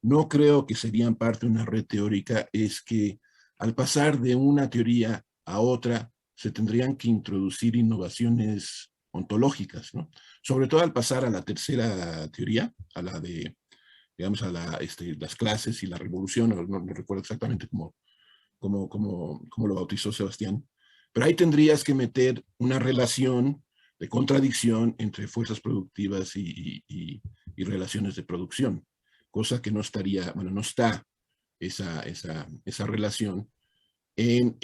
no creo que serían parte de una red teórica es que al pasar de una teoría a otra se tendrían que introducir innovaciones ontológicas, ¿no? Sobre todo al pasar a la tercera teoría, a la de, digamos, a las clases y la revolución, no recuerdo exactamente cómo lo bautizó Sebastián, pero ahí tendrías que meter una relación de contradicción entre fuerzas productivas y relaciones de producción, cosa que no estaría, bueno, no está esa relación en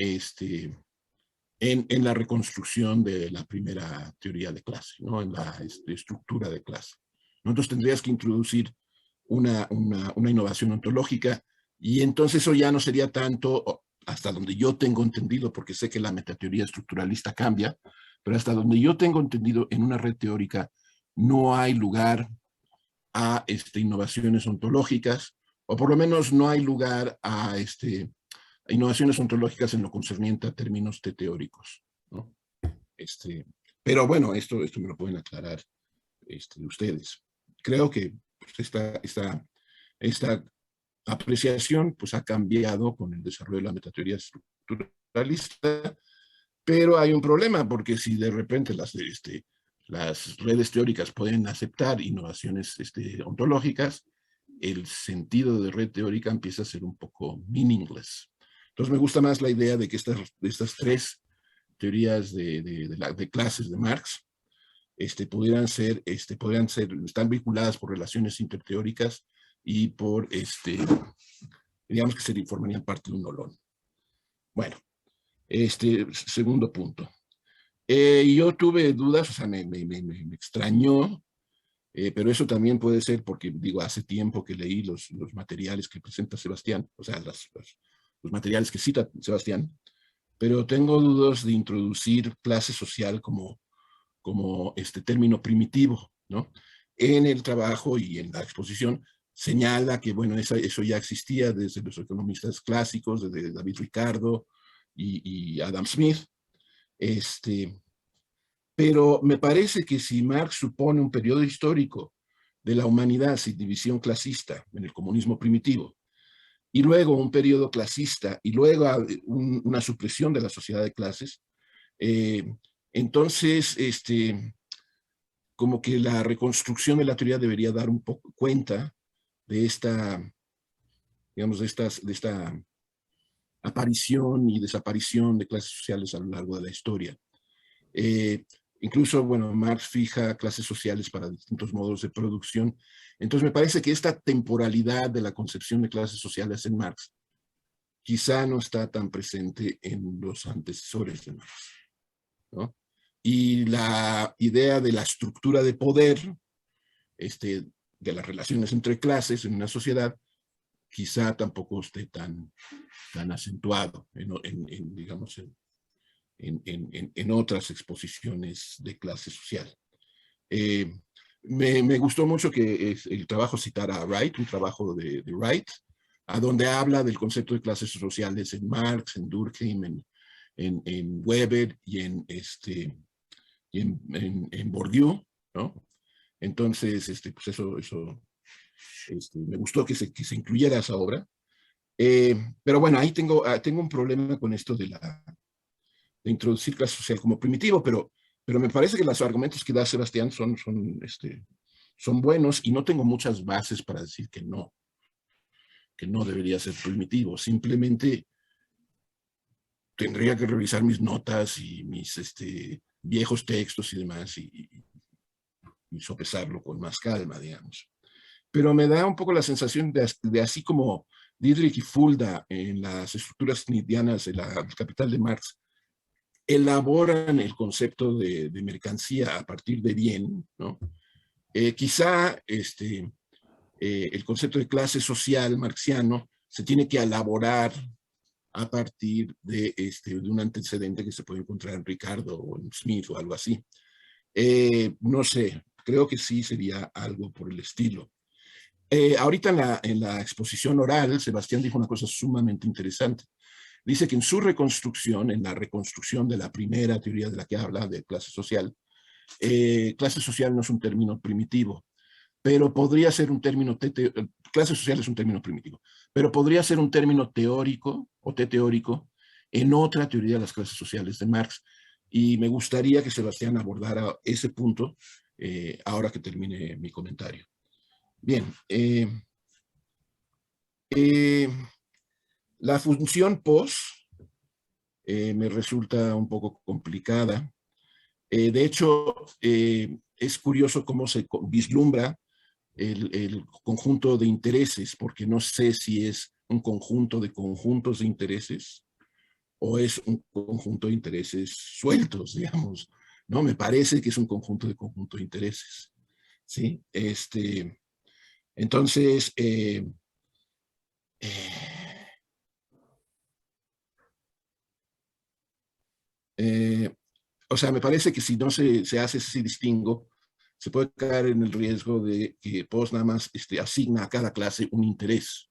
la reconstrucción de la primera teoría de clase, ¿no? En la estructura de clase. Entonces tendrías que introducir una innovación ontológica y entonces eso ya no sería tanto, hasta donde yo tengo entendido, porque sé que la metateoría estructuralista cambia, pero hasta donde yo tengo entendido, en una red teórica no hay lugar a innovaciones ontológicas, o por lo menos no hay lugar a innovaciones ontológicas en lo concerniente a términos teóricos, ¿no? Pero bueno, esto me lo pueden aclarar ustedes. Creo que pues, esta apreciación pues, ha cambiado con el desarrollo de la metateoría estructuralista, pero hay un problema, porque si de repente las redes teóricas pueden aceptar innovaciones ontológicas, el sentido de red teórica empieza a ser un poco meaningless. Entonces me gusta más la idea de que estas tres teorías de clases de Marx están vinculadas por relaciones interteóricas y por, digamos que se formarían parte de un olón. Bueno, segundo punto. Yo tuve dudas, o sea, me extrañó, pero eso también puede ser porque, digo, hace tiempo que leí los materiales que presenta Sebastián, o sea, los materiales que cita Sebastián, pero tengo dudas de introducir clase social como término primitivo, ¿no? En el trabajo y en la exposición señala que, bueno, eso ya existía desde los economistas clásicos, desde David Ricardo y Adam Smith, pero me parece que si Marx supone un periodo histórico de la humanidad sin división clasista en el comunismo primitivo, y luego un periodo clasista, y luego una supresión de la sociedad de clases, entonces, como que la reconstrucción de la teoría debería dar un poco cuenta de esta, digamos, de esta aparición y desaparición de clases sociales a lo largo de la historia. Incluso, bueno, Marx fija clases sociales para distintos modos de producción. Entonces me parece que esta temporalidad de la concepción de clases sociales en Marx quizá no está tan presente en los antecesores de Marx, ¿no? Y la idea de la estructura de poder, de las relaciones entre clases en una sociedad, quizá tampoco esté tan acentuado digamos, en otras exposiciones de clase social. Me gustó mucho que el trabajo citara a Wright, un trabajo de Wright, a donde habla del concepto de clases sociales en Marx, en Durkheim, en Weber y en Bourdieu, ¿no? Entonces, pues eso me gustó que se incluyera esa obra. Pero bueno, ahí tengo un problema con esto de introducir clase social como primitivo, pero me parece que los argumentos que da Sebastián son buenos y no tengo muchas bases para decir que no debería ser primitivo. Simplemente tendría que revisar mis notas y mis viejos textos y demás y sopesarlo con más calma, digamos. Pero me da un poco la sensación de así como Dietrich y Fulda en las estructuras schmittianas de la Capital de Marx elaboran el concepto de mercancía a partir de bien, ¿no? Quizá el concepto de clase social marxiano se tiene que elaborar a partir de un antecedente que se puede encontrar en Ricardo o en Smith o algo así. No sé, creo que sí sería algo por el estilo. Ahorita en la exposición oral, Sebastián dijo una cosa sumamente interesante. dice que en su reconstrucción, en la reconstrucción de la primera teoría de la que habla, de clase social no es un término primitivo, pero podría ser un término, clase social es un término primitivo, pero podría ser un término teórico o teórico en otra teoría de las clases sociales de Marx. Y me gustaría que Sebastián abordara ese punto ahora que termine mi comentario. Bien, la función pos me resulta un poco complicada. De hecho, es curioso cómo se vislumbra el conjunto de intereses, porque no sé si es un conjunto de conjuntos de intereses o es un conjunto de intereses sueltos, digamos, ¿no? Me parece que es un conjunto de intereses, ¿sí? Entonces, o sea, me parece que si no se hace ese distingo, se puede caer en el riesgo de que Post nada más asigna a cada clase un interés,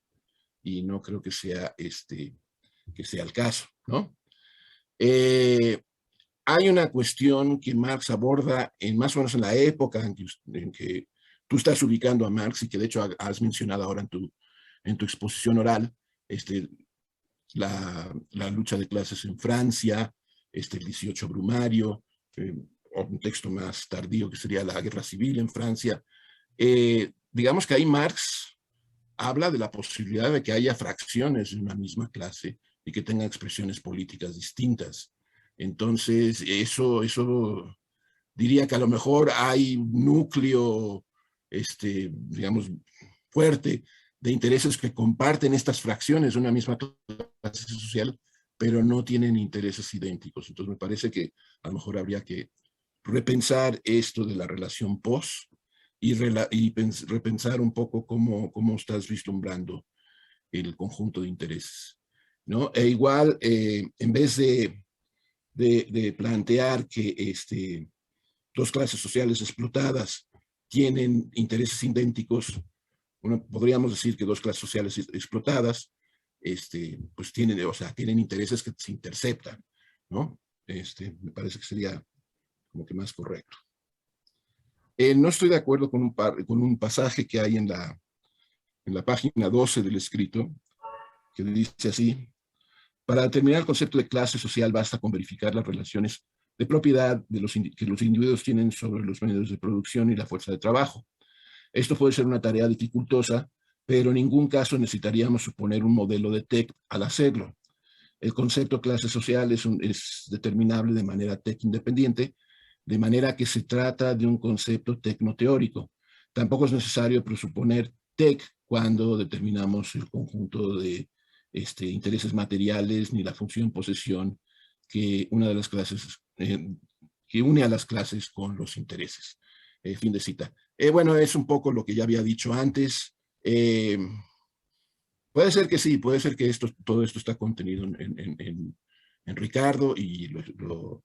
y no creo que sea, que sea el caso, ¿no? Hay una cuestión que Marx aborda más o menos en la época en que tú estás ubicando a Marx y que de hecho has mencionado ahora en tu exposición oral, la lucha de clases en Francia, el 18 Brumario, o un texto más tardío que sería la guerra civil en Francia. Digamos que ahí Marx habla de la posibilidad de que haya fracciones de una misma clase y que tengan expresiones políticas distintas. Entonces, eso diría que a lo mejor hay un núcleo, digamos, fuerte de intereses que comparten estas fracciones de una misma clase social, pero no tienen intereses idénticos. Entonces, me parece que a lo mejor habría que repensar esto de la relación post y repensar un poco cómo estás vislumbrando el conjunto de intereses, ¿no? E igual, en vez de plantear que dos clases sociales explotadas tienen intereses idénticos, podríamos decir que dos clases sociales explotadas pues tienen intereses que se interceptan, ¿no? Me parece que sería como que más correcto. No estoy de acuerdo con un pasaje que hay en la página 12 del escrito, que dice así: para determinar el concepto de clase social basta con verificar las relaciones de propiedad que los individuos tienen sobre los medios de producción y la fuerza de trabajo. Esto puede ser una tarea dificultosa, pero en ningún caso necesitaríamos suponer un modelo de TEC al hacerlo. El concepto clase social es determinable de manera TEC independiente, de manera que se trata de un concepto tecnoteórico. Tampoco es necesario presuponer TEC cuando determinamos el conjunto de intereses materiales ni la función posesión que una de las clases que une a las clases con los intereses. Fin de cita. Bueno, es un poco lo que ya había dicho antes. Puede ser que sí, puede ser que todo esto está contenido en Ricardo y lo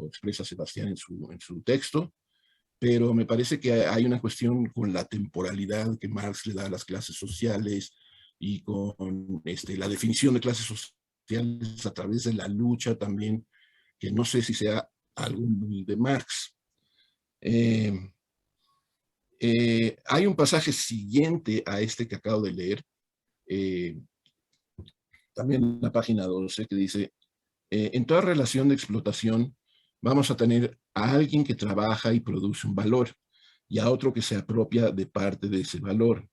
expresa Sebastián en su texto, pero me parece que hay una cuestión con la temporalidad que Marx le da a las clases sociales y con la definición de clases sociales a través de la lucha también, que no sé si sea algo muy de Marx. Hay un pasaje siguiente a este que acabo de leer, también en la página 12, que dice: en toda relación de explotación vamos a tener a alguien que trabaja y produce un valor y a otro que se apropia de parte de ese valor.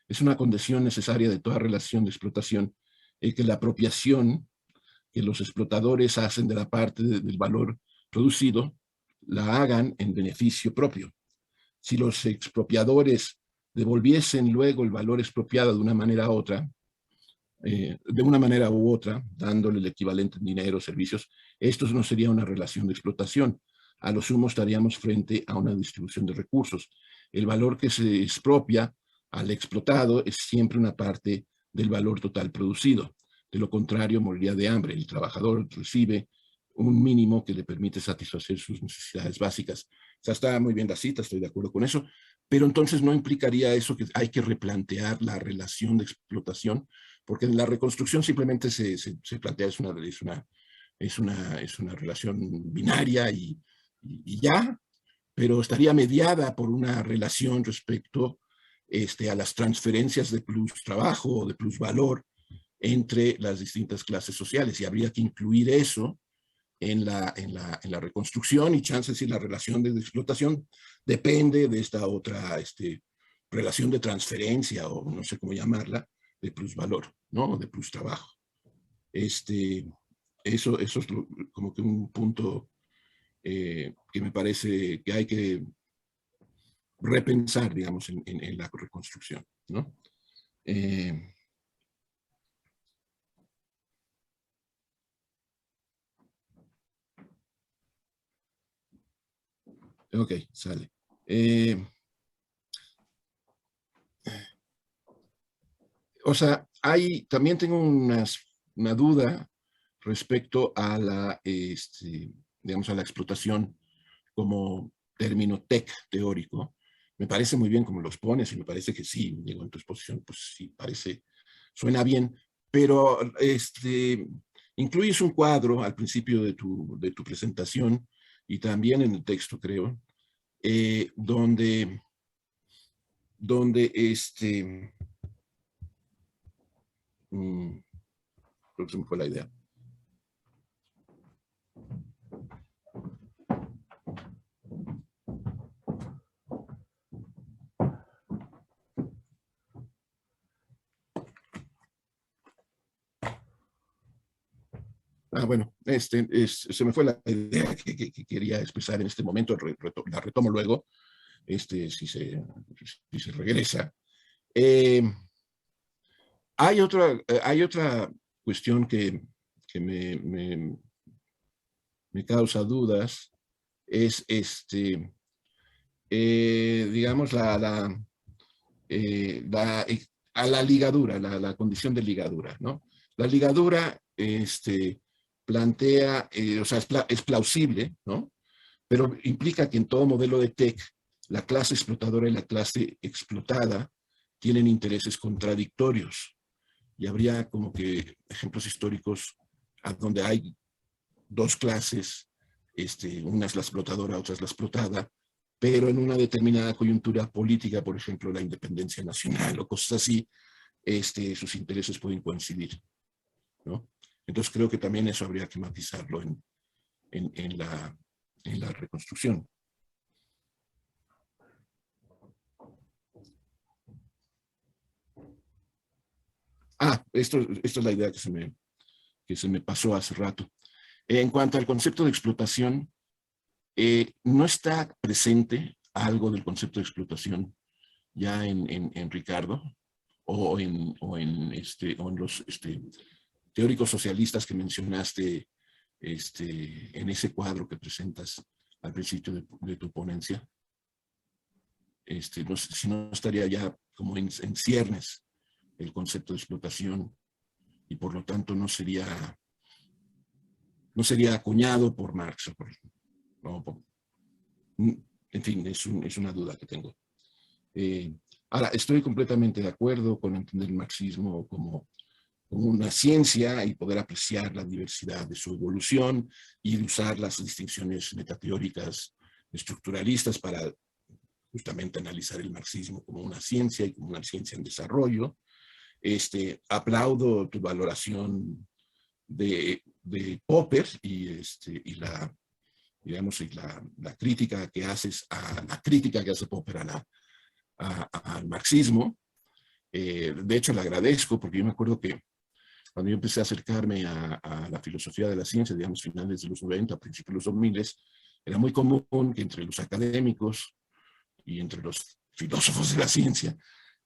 Es una condición necesaria de toda relación de explotación que la apropiación que los explotadores hacen de la parte del valor producido la hagan en beneficio propio. Si los expropiadores devolviesen luego el valor expropiado de una manera u otra, dándole el equivalente en dinero o servicios, esto no sería una relación de explotación. A lo sumo estaríamos frente a una distribución de recursos. El valor que se expropia al explotado es siempre una parte del valor total producido. De lo contrario, moriría de hambre. El trabajador recibe un mínimo que le permite satisfacer sus necesidades básicas. O sea, está muy bien la cita, estoy de acuerdo con eso, pero entonces no implicaría eso que hay que replantear la relación de explotación, porque en la reconstrucción simplemente se plantea es una relación binaria y ya, pero estaría mediada por una relación respecto a las transferencias de plus trabajo o de plus valor entre las distintas clases sociales, y habría que incluir eso en la reconstrucción, y chances si la relación de explotación depende de esta otra relación de transferencia, o no sé cómo llamarla, de plusvalor, ¿no? De plus trabajo. Eso es como que un punto que me parece que hay que repensar, digamos, en la reconstrucción, ¿no? Ok, sale. O sea, también tengo una duda respecto a digamos, a la explotación como término teórico. Me parece muy bien como los pones, y me parece que sí, digo, en tu exposición, pues sí, suena bien, pero incluyes un cuadro al principio de tu presentación, y también en el texto, creo, donde creo que se me fue la idea. Bueno, se me fue la idea que quería expresar en este momento, la retomo luego, si se regresa. Hay otra cuestión que me causa dudas, es digamos, a la ligadura, la condición de ligadura, ¿no? La ligadura plantea, o sea, es plausible, ¿no? Pero implica que en todo modelo de TEC, la clase explotadora y la clase explotada tienen intereses contradictorios. Y habría como que ejemplos históricos a donde hay dos clases, una es la explotadora, otra es la explotada, pero en una determinada coyuntura política, por ejemplo, la independencia nacional o cosas así, sus intereses pueden coincidir, ¿no? Entonces creo que también eso habría que matizarlo en la reconstrucción. Esto es la idea que se me pasó hace rato. En cuanto al concepto de explotación, no está presente algo del concepto de explotación ya en Ricardo o en los teóricos socialistas que mencionaste en ese cuadro que presentas al principio de tu ponencia. No sé si no estaría ya como en ciernes el concepto de explotación, y por lo tanto no sería acuñado por Marx. En fin, es una duda que tengo. Ahora, estoy completamente de acuerdo con entender el marxismo como una ciencia y poder apreciar la diversidad de su evolución y de usar las distinciones metateóricas estructuralistas para justamente analizar el marxismo como una ciencia y como una ciencia en desarrollo. Aplaudo tu valoración de Popper y la crítica que haces la crítica que hace Popper al marxismo. De hecho, le agradezco, porque yo me acuerdo que cuando yo empecé a acercarme a la filosofía de la ciencia, digamos, finales de los 90, principios de los 2000, era muy común que entre los académicos y entre los filósofos de la ciencia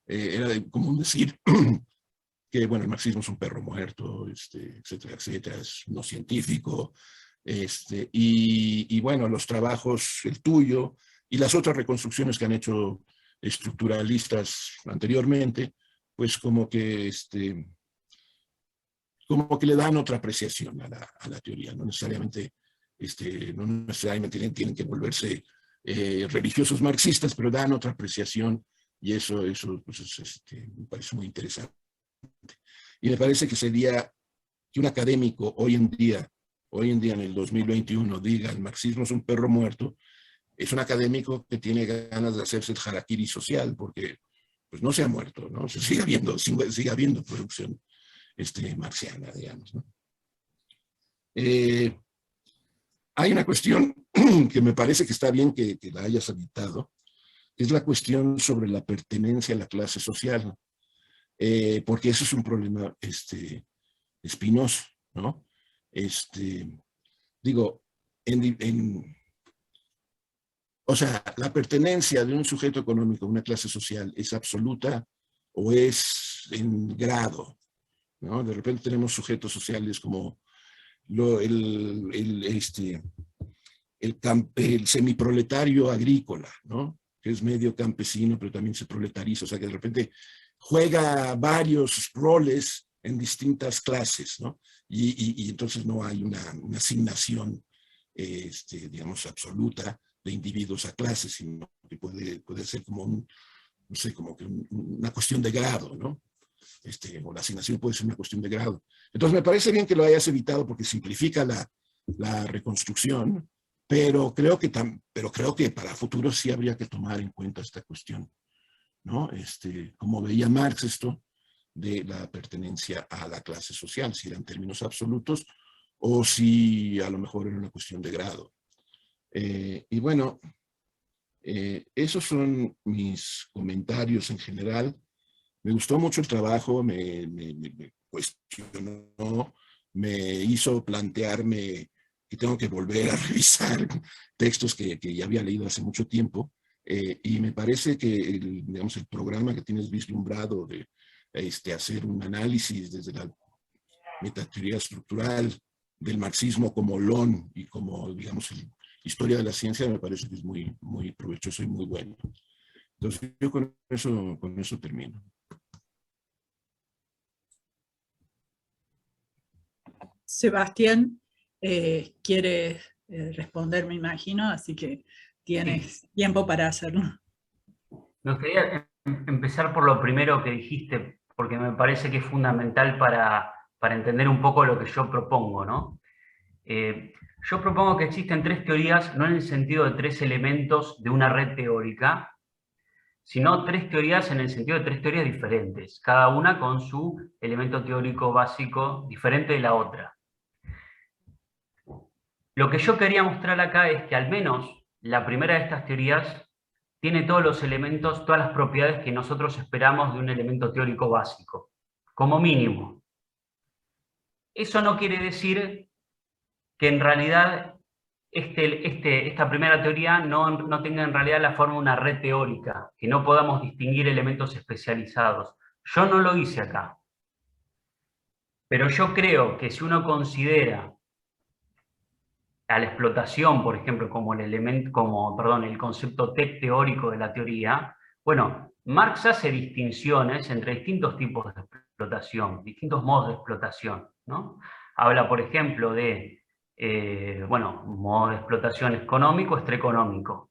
era común decir que, bueno, el marxismo es un perro muerto, etcétera, etcétera, es no científico, y bueno, los trabajos, el tuyo y las otras reconstrucciones que han hecho estructuralistas anteriormente, pues como que le dan otra apreciación a la teoría, no necesariamente tienen que volverse religiosos marxistas, pero dan otra apreciación, y eso pues, me parece muy interesante. Y me parece que sería que un académico hoy en día en el 2021, diga el marxismo es un perro muerto, es un académico que tiene ganas de hacerse el harakiri social, porque pues no se ha muerto, ¿no? Se sigue habiendo producción marxiana, digamos, ¿no? Hay una cuestión que me parece que está bien que la hayas habitado, es la cuestión sobre la pertenencia a la clase social, porque eso es un problema espinoso, ¿no? Digo, o sea, la pertenencia de un sujeto económico a una clase social es absoluta o es en grado, ¿no? De repente tenemos sujetos sociales como el semiproletario agrícola, ¿no? Que es medio campesino, pero también se proletariza, o sea, que de repente juega varios roles en distintas clases, ¿no? Y entonces no hay una asignación, digamos, absoluta de individuos a clases, sino que puede ser como no sé, como que una cuestión de grado, ¿no? O la asignación puede ser una cuestión de grado. Entonces me parece bien que lo hayas evitado porque simplifica la reconstrucción, pero creo que para futuro sí habría que tomar en cuenta esta cuestión, ¿no? Como veía Marx esto de la pertenencia a la clase social, si eran términos absolutos o si a lo mejor era una cuestión de grado. Y bueno, esos son mis comentarios en general. Me gustó mucho el trabajo, me cuestionó, me hizo plantearme que tengo que volver a revisar textos que ya había leído hace mucho tiempo, y me parece que digamos, el programa que tienes vislumbrado de hacer un análisis desde la metateoría estructural del marxismo como LON y como, digamos, historia de la ciencia, me parece que es muy, muy provechoso y muy bueno. Entonces yo con eso termino. Sebastián, quiere responder, me imagino, así que tienes tiempo para hacerlo. Me gustaría empezar por lo primero que dijiste, porque me parece que es fundamental para entender un poco lo que yo propongo, ¿no? Yo propongo que existen tres teorías, no en el sentido de tres elementos de una red teórica, sino tres teorías en el sentido de tres teorías diferentes, cada una con su elemento teórico básico diferente de la otra. Lo que yo quería mostrar acá es que al menos la primera de estas teorías tiene todos los elementos, todas las propiedades que nosotros esperamos de un elemento teórico básico, como mínimo. Eso no quiere decir que en realidad esta primera teoría no tenga en realidad la forma de una red teórica, que no podamos distinguir elementos especializados. Yo no lo hice acá. Pero yo creo que si uno considera a la explotación, por ejemplo, como el concepto teórico de la teoría, bueno, Marx hace distinciones entre distintos tipos de explotación, distintos modos de explotación, ¿no? Habla, por ejemplo, de modo de explotación económico, extraeconómico.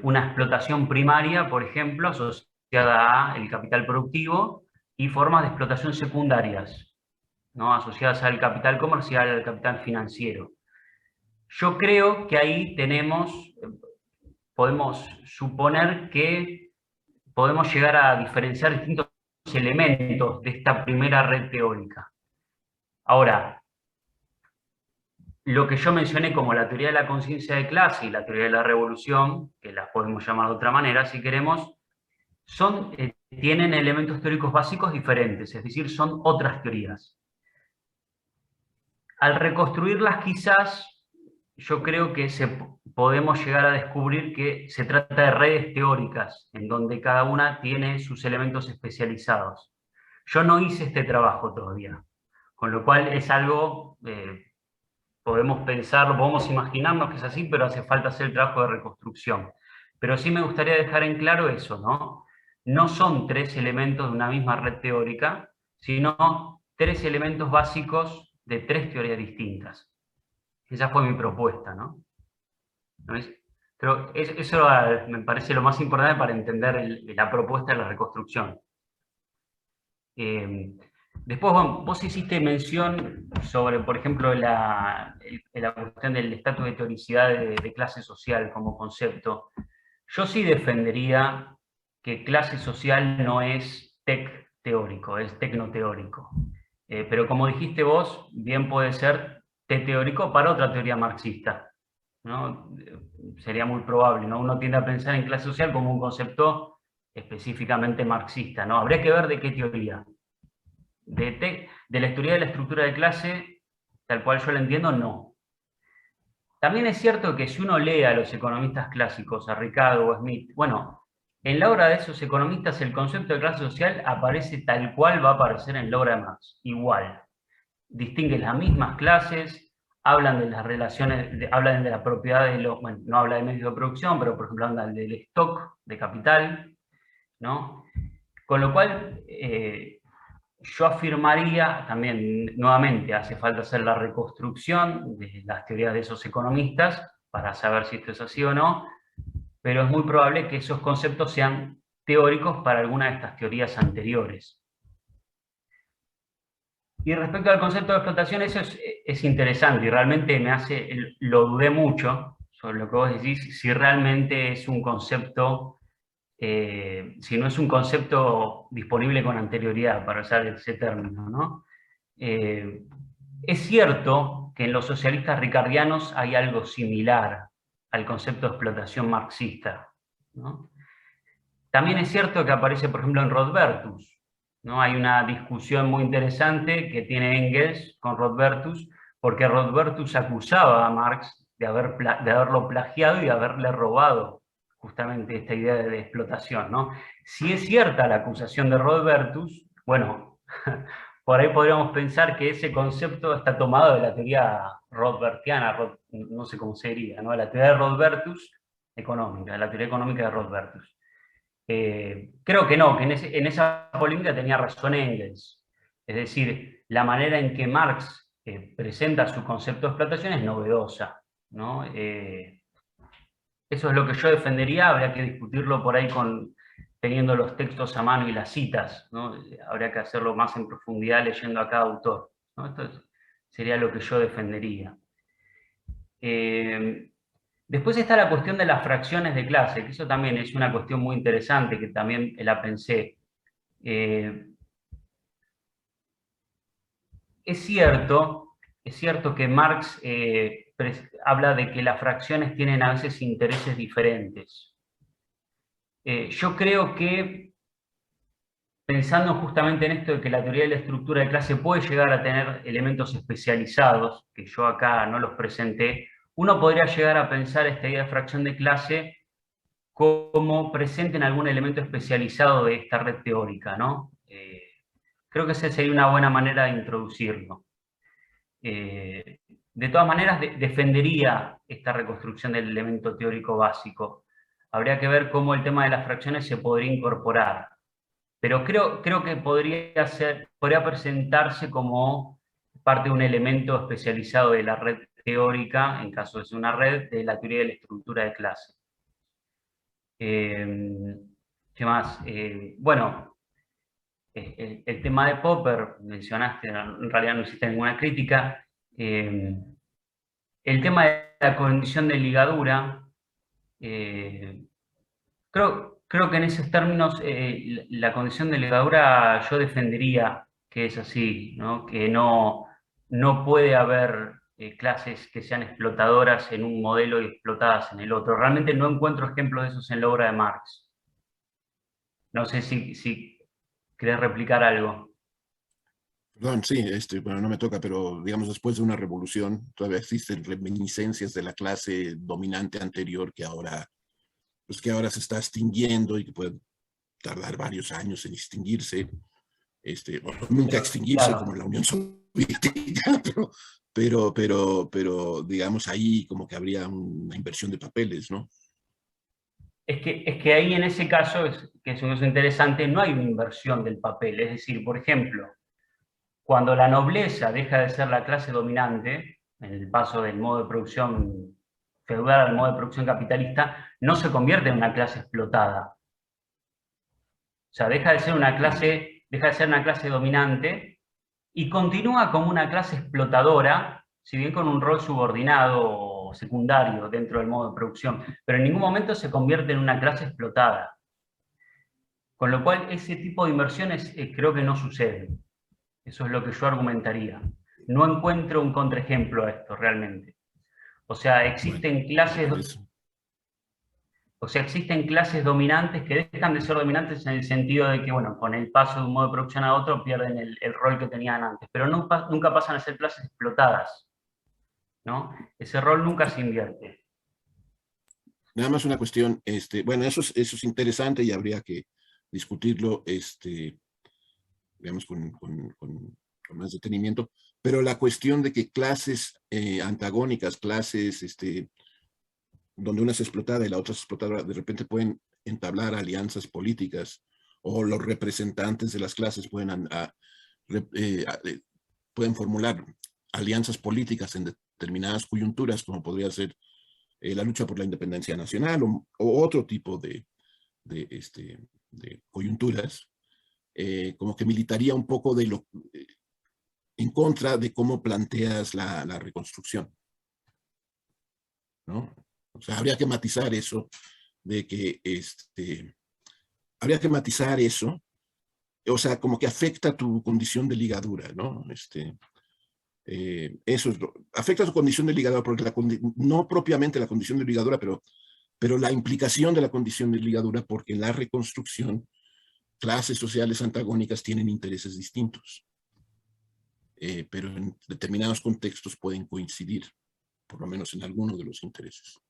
Una explotación primaria, por ejemplo, asociada al capital productivo, y formas de explotación secundarias, ¿no? Asociadas al capital comercial, al capital financiero. Yo creo que ahí podemos suponer que podemos llegar a diferenciar distintos elementos de esta primera red teórica. Ahora, lo que yo mencioné como la teoría de la conciencia de clase y la teoría de la revolución, que las podemos llamar de otra manera si queremos, tienen elementos teóricos básicos diferentes, es decir, son otras teorías. Al reconstruirlas quizás, yo creo que podemos llegar a descubrir que se trata de redes teóricas, en donde cada una tiene sus elementos especializados. Yo no hice este trabajo todavía, con lo cual es algo, podemos pensarlo, podemos imaginarnos que es así, pero hace falta hacer el trabajo de reconstrucción. Pero sí me gustaría dejar en claro eso, ¿no? No son tres elementos de una misma red teórica, sino tres elementos básicos de tres teorías distintas. Esa fue mi propuesta, ¿no? Pero eso me parece lo más importante para entender la propuesta de la reconstrucción. Después, bueno, vos hiciste mención sobre, por ejemplo, la cuestión del estatus de teoricidad de clase social como concepto. Yo sí defendería que clase social no es tech teórico, es tecnoteórico. Pero como dijiste vos, bien puede ser teórico para otra teoría marxista, ¿no? Sería muy probable, ¿no? Uno tiende a pensar en clase social como un concepto específicamente marxista, ¿no? Habría que ver de qué teoría. De la teoría de la estructura de clase, tal cual yo la entiendo, no. También es cierto que si uno lee a los economistas clásicos, a Ricardo o Smith, bueno, en la obra de esos economistas el concepto de clase social aparece tal cual va a aparecer en la obra de Marx, igual. Distinguen las mismas clases, hablan de las relaciones, hablan de la propiedad de los, bueno, no habla de medios de producción, pero por ejemplo hablan del stock de capital, ¿no? Con lo cual, yo afirmaría, también nuevamente hace falta hacer la reconstrucción de las teorías de esos economistas para saber si esto es así o no, pero es muy probable que esos conceptos sean teóricos para alguna de estas teorías anteriores. Y respecto al concepto de explotación, eso es interesante y realmente lo dudé mucho sobre lo que vos decís, si realmente es un concepto, si no es un concepto disponible con anterioridad, para usar ese término, ¿no? Es cierto que en los socialistas ricardianos hay algo similar al concepto de explotación marxista, ¿no? También es cierto que aparece, por ejemplo, en Rodbertus, ¿no? Hay una discusión muy interesante que tiene Engels con Rodbertus, porque Rodbertus acusaba a Marx de haberlo plagiado y de haberle robado justamente esta idea de explotación, ¿no? Si es cierta la acusación de Rodbertus, bueno, por ahí podríamos pensar que ese concepto está tomado de la teoría rodbertiana, no sé cómo se diría, ¿no? La teoría de Rodbertus económica, la teoría económica de Rodbertus. Creo que no, que en esa polémica tenía razón Engels. Es decir, la manera en que Marx presenta su concepto de explotación es novedosa, ¿no? Eso es lo que yo defendería, habría que discutirlo por ahí teniendo los textos a mano y las citas, ¿no? Habría que hacerlo más en profundidad leyendo a cada autor, ¿no? Esto sería lo que yo defendería. Después está la cuestión de las fracciones de clase, que eso también es una cuestión muy interesante, que también la pensé. Es cierto que Marx habla de que las fracciones tienen a veces intereses diferentes. Yo creo que, pensando justamente en esto de que la teoría de la estructura de clase puede llegar a tener elementos especializados, que yo acá no los presenté, uno podría llegar a pensar esta idea de fracción de clase como presente en algún elemento especializado de esta red teórica, ¿no? Creo que esa sería una buena manera de introducirlo. De todas maneras, defendería esta reconstrucción del elemento teórico básico. Habría que ver cómo el tema de las fracciones se podría incorporar. Pero creo que podría presentarse como parte de un elemento especializado de la red teórica, en caso de ser una red, de la teoría de la estructura de clase. ¿Qué más? Bueno, el tema de Popper, mencionaste, en realidad no hiciste ninguna crítica. El tema de la condición de ligadura, creo que en esos términos la condición de ligadura yo defendería que es así, ¿no? Que no puede haber clases que sean explotadoras en un modelo y explotadas en el otro. Realmente no encuentro ejemplos de esos en la obra de Marx. No sé si querés replicar algo. Perdón, sí, bueno, no me toca, pero digamos, después de una revolución, todavía existen reminiscencias de la clase dominante anterior que ahora se está extinguiendo y que puede tardar varios años en extinguirse, o nunca extinguirse, claro, como la Unión Soviética, pero digamos, ahí como que habría una inversión de papeles, ¿no? Es que ahí en ese caso, que es un caso interesante, no hay una inversión del papel. Es decir, por ejemplo, cuando la nobleza deja de ser la clase dominante, en el paso del modo de producción feudal al modo de producción capitalista, no se convierte en una clase explotada. O sea, deja de ser una clase deja de ser una clase dominante y continúa como una clase explotadora, si bien con un rol subordinado o secundario dentro del modo de producción, pero en ningún momento se convierte en una clase explotada. Con lo cual, ese tipo de inversiones creo que no suceden. Eso es lo que yo argumentaría. No encuentro un contraejemplo a esto realmente. O sea, existen clases dominantes que dejan de ser dominantes en el sentido de que, bueno, con el paso de un modo de producción a otro pierden el rol que tenían antes, pero nunca pasan a ser clases explotadas, ¿no? Ese rol nunca se invierte. Nada más una cuestión, bueno, eso es interesante y habría que discutirlo, digamos, con más detenimiento, pero la cuestión de que clases antagónicas, clases donde una es explotada y la otra es explotadora, de repente pueden entablar alianzas políticas, o los representantes de las clases pueden formular alianzas políticas en determinadas coyunturas, como podría ser la lucha por la independencia nacional o otro tipo de coyunturas, como que militaría un poco en contra de cómo planteas la reconstrucción, ¿no? O sea, habría que matizar eso, de que habría que matizar eso, o sea, como que afecta tu condición de ligadura, ¿no? Eso afecta tu condición de ligadura, porque no propiamente la condición de ligadura, pero la implicación de la condición de ligadura, porque en la reconstrucción clases sociales antagónicas tienen intereses distintos, pero en determinados contextos pueden coincidir, por lo menos en algunos de los intereses.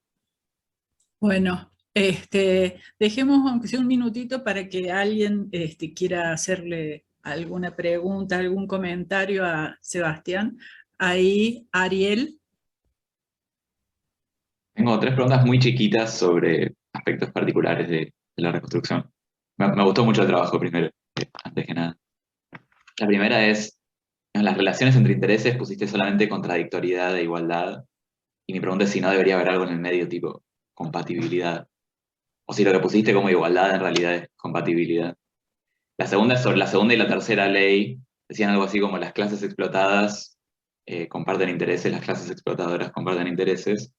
Bueno, dejemos aunque sea un minutito para que alguien quiera hacerle alguna pregunta, algún comentario a Sebastián. Ahí, Ariel. Tengo 3 preguntas muy chiquitas sobre aspectos particulares de la reconstrucción. Me gustó mucho el trabajo primero, antes que nada. La primera es, en las relaciones entre intereses pusiste solamente contradictoriedad e igualdad, y mi pregunta es si no debería haber algo en el medio tipo compatibilidad, o si lo que pusiste como igualdad en realidad es compatibilidad. La segunda es sobre la segunda y la tercera ley, decían algo así como las clases explotadas comparten intereses, las clases explotadoras comparten intereses,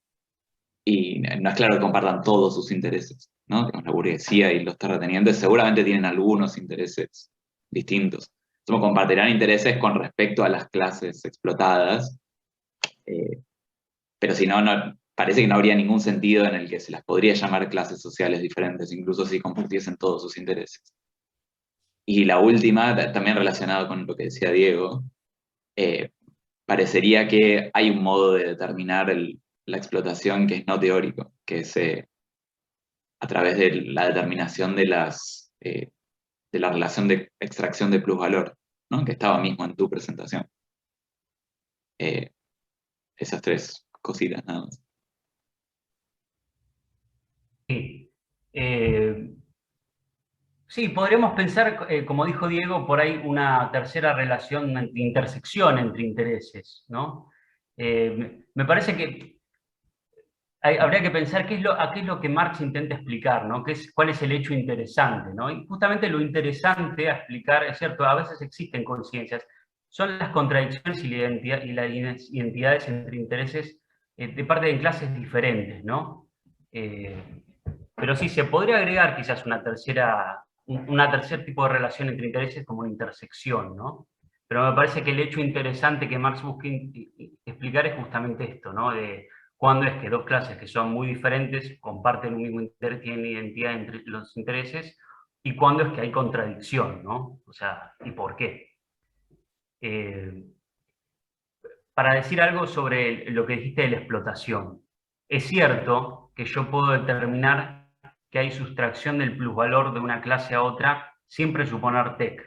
y no es claro que compartan todos sus intereses, ¿no? La burguesía y los terratenientes seguramente tienen algunos intereses distintos. Entonces compartirán intereses con respecto a las clases explotadas, pero si no, parece que no habría ningún sentido en el que se las podría llamar clases sociales diferentes, incluso si compartiesen todos sus intereses. Y la última, también relacionada con lo que decía Diego, parecería que hay un modo de determinar la explotación que es no teórico, que es a través de la determinación de la relación de extracción de plusvalor, ¿no? Que estaba mismo en tu presentación. Esas 3 cositas nada más. Sí. Sí, podríamos pensar, como dijo Diego, por ahí una tercera relación, una intersección entre intereses, ¿no? Me parece que habría que pensar a qué es lo que Marx intenta explicar, ¿no? ¿Cuál es el hecho interesante, ¿no? Y justamente lo interesante a explicar, es cierto, a veces existen conciencias, son las contradicciones y las identidades entre intereses de parte de clases diferentes, ¿no? Pero sí, se podría agregar quizás una tercer tipo de relación entre intereses como una intersección, ¿no? Pero me parece que el hecho interesante que Marx busca explicar es justamente esto, ¿no? De cuándo es que 2 clases que son muy diferentes comparten un mismo interés, tienen identidad entre los intereses, y cuándo es que hay contradicción, ¿no? O sea, ¿y por qué? Para decir algo sobre lo que dijiste de la explotación. Es cierto que yo puedo determinar que hay sustracción del plusvalor de una clase a otra sin presuponer TEC.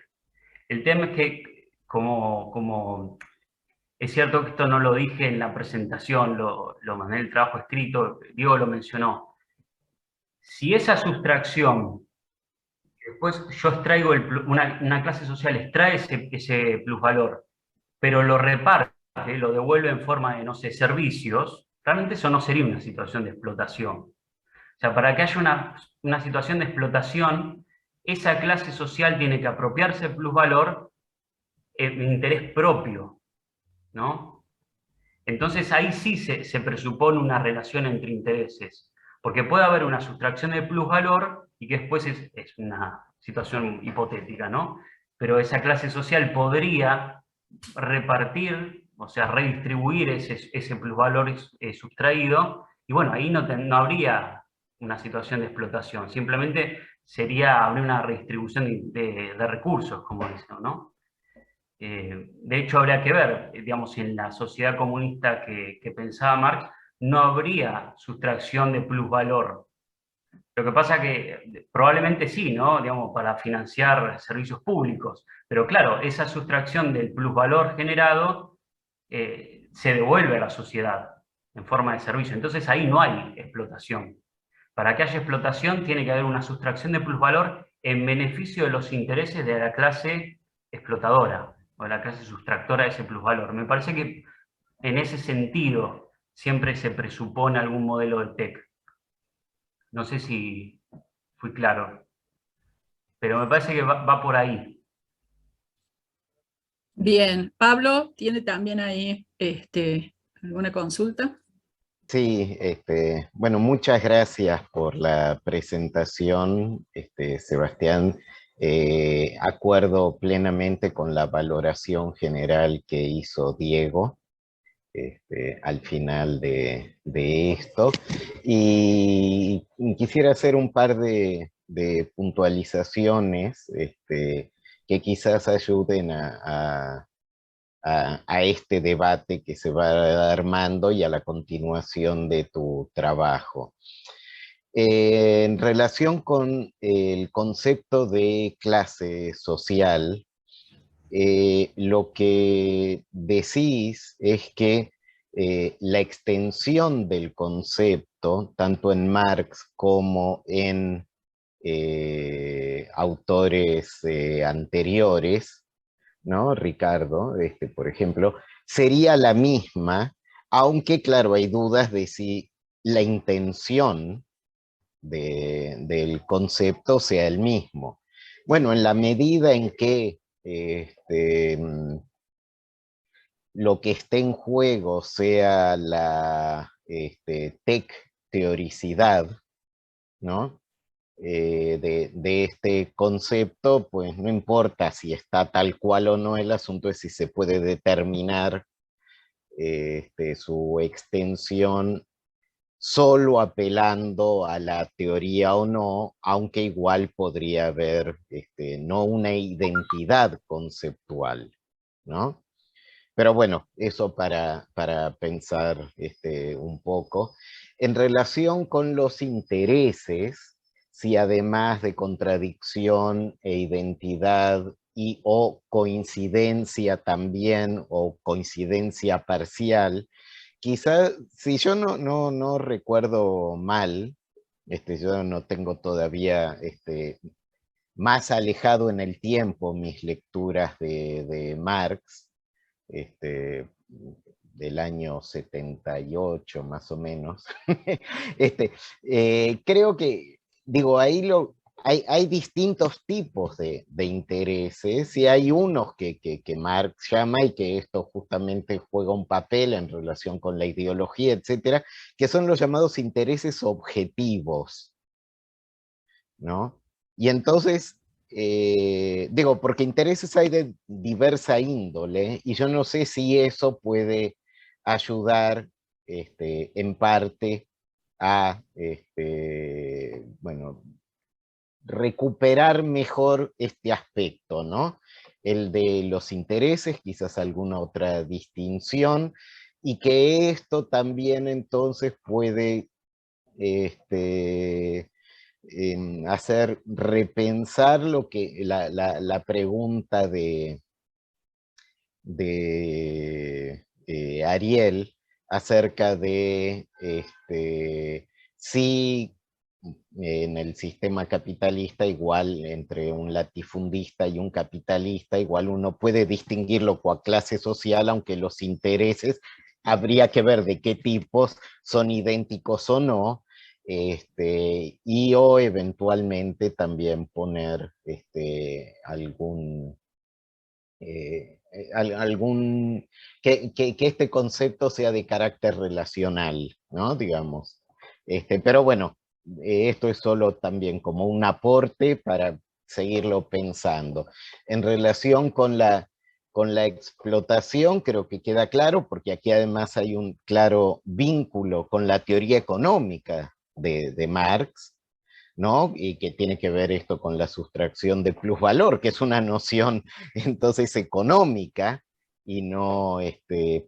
El tema es que, como es cierto que esto no lo dije en la presentación, lo mandé en el trabajo escrito, Diego lo mencionó. Si esa sustracción, después yo extraigo una clase social, extrae ese plusvalor, pero lo reparte, lo devuelve en forma de, no sé, servicios, realmente eso no sería una situación de explotación. O sea, para que haya una situación de explotación, esa clase social tiene que apropiarse del plusvalor en interés propio, ¿no? Entonces ahí sí se presupone una relación entre intereses, porque puede haber una sustracción del plusvalor y que después es una situación hipotética, ¿no? Pero esa clase social podría repartir, o sea, redistribuir ese plusvalor sustraído, y bueno, ahí no habría una situación de explotación, simplemente habría una redistribución de recursos, como dicen, ¿no? De hecho, habría que ver, digamos, si en la sociedad comunista que pensaba Marx no habría sustracción de plusvalor. Lo que pasa que probablemente sí, ¿no? Digamos, para financiar servicios públicos. Pero claro, esa sustracción del plusvalor generado se devuelve a la sociedad en forma de servicio. Entonces ahí no hay explotación. Para que haya explotación tiene que haber una sustracción de plusvalor en beneficio de los intereses de la clase explotadora o de la clase sustractora de ese plusvalor. Me parece que en ese sentido siempre se presupone algún modelo de TEC. No sé si fui claro, pero me parece que va por ahí. Bien, Pablo, ¿tiene también ahí alguna consulta? Sí, bueno, muchas gracias por la presentación, Sebastián. Acuerdo plenamente con la valoración general que hizo Diego al final de esto. Y quisiera hacer un par de puntualizaciones que quizás ayuden a este debate que se va armando y a la continuación de tu trabajo. En relación con el concepto de clase social, lo que decís es que la extensión del concepto, tanto en Marx como en autores anteriores, ¿no? Ricardo, por ejemplo, sería la misma, aunque claro, hay dudas de si la intención del concepto sea el mismo. Bueno, en la medida en que lo que esté en juego sea la teoricidad, ¿no? De este concepto, pues no importa si está tal cual o no, el asunto es si se puede determinar su extensión solo apelando a la teoría o no, aunque igual podría haber no una identidad conceptual, ¿no? Pero bueno, eso para pensar un poco. En relación con los intereses, si además de contradicción e identidad y o coincidencia también, o coincidencia parcial, quizás, si yo no recuerdo mal, yo no tengo todavía más alejado en el tiempo mis lecturas de Marx, del año 78 más o menos. Creo que, digo, ahí hay distintos tipos de intereses y hay unos que Marx llama, y que esto justamente juega un papel en relación con la ideología, etcétera, que son los llamados intereses objetivos, ¿no? Y entonces, digo, porque intereses hay de diversa índole, y yo no sé si eso puede ayudar en parte a, bueno, recuperar mejor este aspecto, ¿no? El de los intereses, quizás alguna otra distinción, y que esto también entonces puede hacer repensar lo que la pregunta de Ariel acerca de si en el sistema capitalista, igual entre un latifundista y un capitalista, igual uno puede distinguirlo por clase social, aunque los intereses habría que ver de qué tipos son idénticos o no. y o eventualmente también poner que este concepto sea de carácter relacional, ¿no? Digamos. Pero bueno, esto es solo también como un aporte para seguirlo pensando. En relación con la explotación, creo que queda claro, porque aquí además hay un claro vínculo con la teoría económica de Marx, ¿no? Y que tiene que ver esto con la sustracción de plusvalor, que es una noción entonces económica y no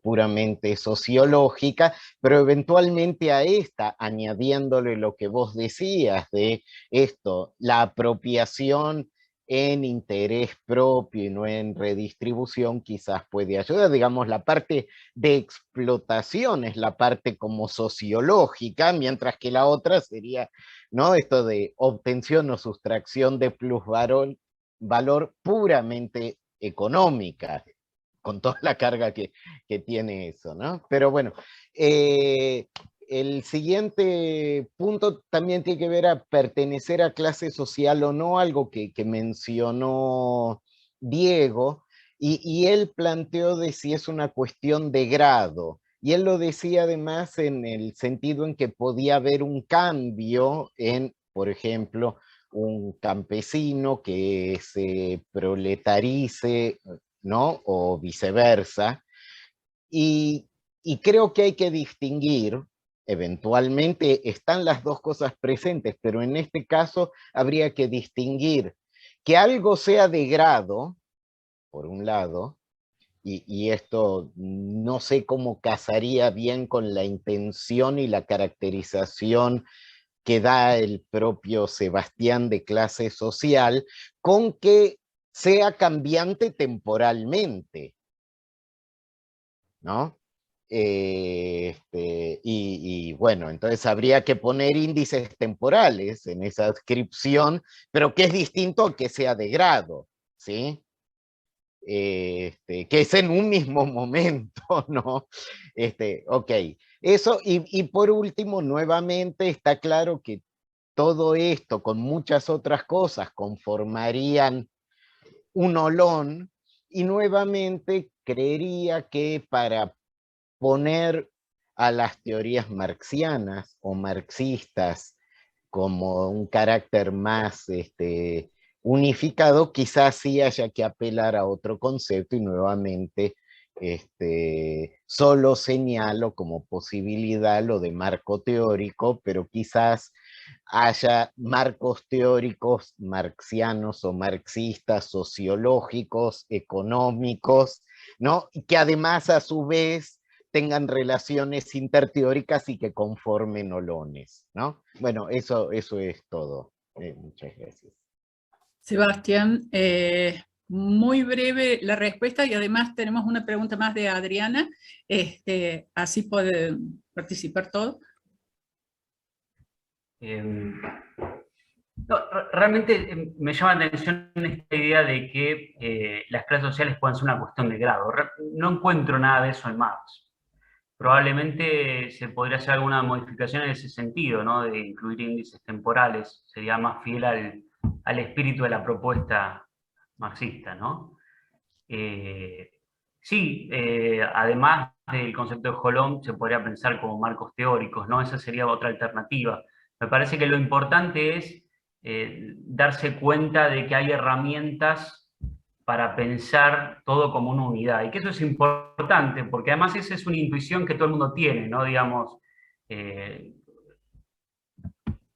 puramente sociológica, pero eventualmente a esta, añadiéndole lo que vos decías de esto, la apropiación en interés propio y no en redistribución, quizás puede ayudar. Digamos, la parte de explotación es la parte como sociológica, mientras que la otra sería, ¿no? Esto de obtención o sustracción de valor puramente económica, con toda la carga que tiene eso, ¿no? Pero bueno, el siguiente punto también tiene que ver a pertenecer a clase social o no, algo que mencionó Diego, y él planteó de si es una cuestión de grado. Y él lo decía además en el sentido en que podía haber un cambio en, por ejemplo, un campesino que se proletarice, ¿no? O viceversa. Y, y creo que hay que distinguir, eventualmente están las dos cosas presentes, pero en este caso habría que distinguir que algo sea de grado, por un lado, y esto no sé cómo casaría bien con la intención y la caracterización que da el propio Sebastián de clase social, con que sea cambiante temporalmente, ¿no? Y bueno, entonces habría que poner índices temporales en esa descripción, pero que es distinto a que sea de grado, ¿sí? Que es en un mismo momento, ¿no? Ok, eso, y por último, nuevamente está claro que todo esto con muchas otras cosas conformarían un olón, y nuevamente creería que para poner a las teorías marxianas o marxistas como un carácter más unificado, quizás sí haya que apelar a otro concepto, y nuevamente solo señalo como posibilidad lo de marco teórico, pero quizás haya marcos teóricos marxianos o marxistas, sociológicos, económicos, ¿no? Y que además a su vez tengan relaciones interteóricas y que conformen olones, ¿no? Bueno, eso es todo. Muchas gracias. Sebastián, muy breve la respuesta, y además tenemos una pregunta más de Adriana, así pueden participar todos. No, realmente me llama la atención esta idea de que las clases sociales pueden ser una cuestión de grado. No encuentro nada de eso en Marx. Probablemente se podría hacer alguna modificación en ese sentido, ¿no? De incluir índices temporales, sería más fiel al espíritu de la propuesta marxista, ¿no? Sí, además del concepto de Jolón, se podría pensar como marcos teóricos, ¿no? Esa sería otra alternativa. Me parece que lo importante es darse cuenta de que hay herramientas para pensar todo como una unidad, y que eso es importante, porque además esa es una intuición que todo el mundo tiene, ¿no? Digamos,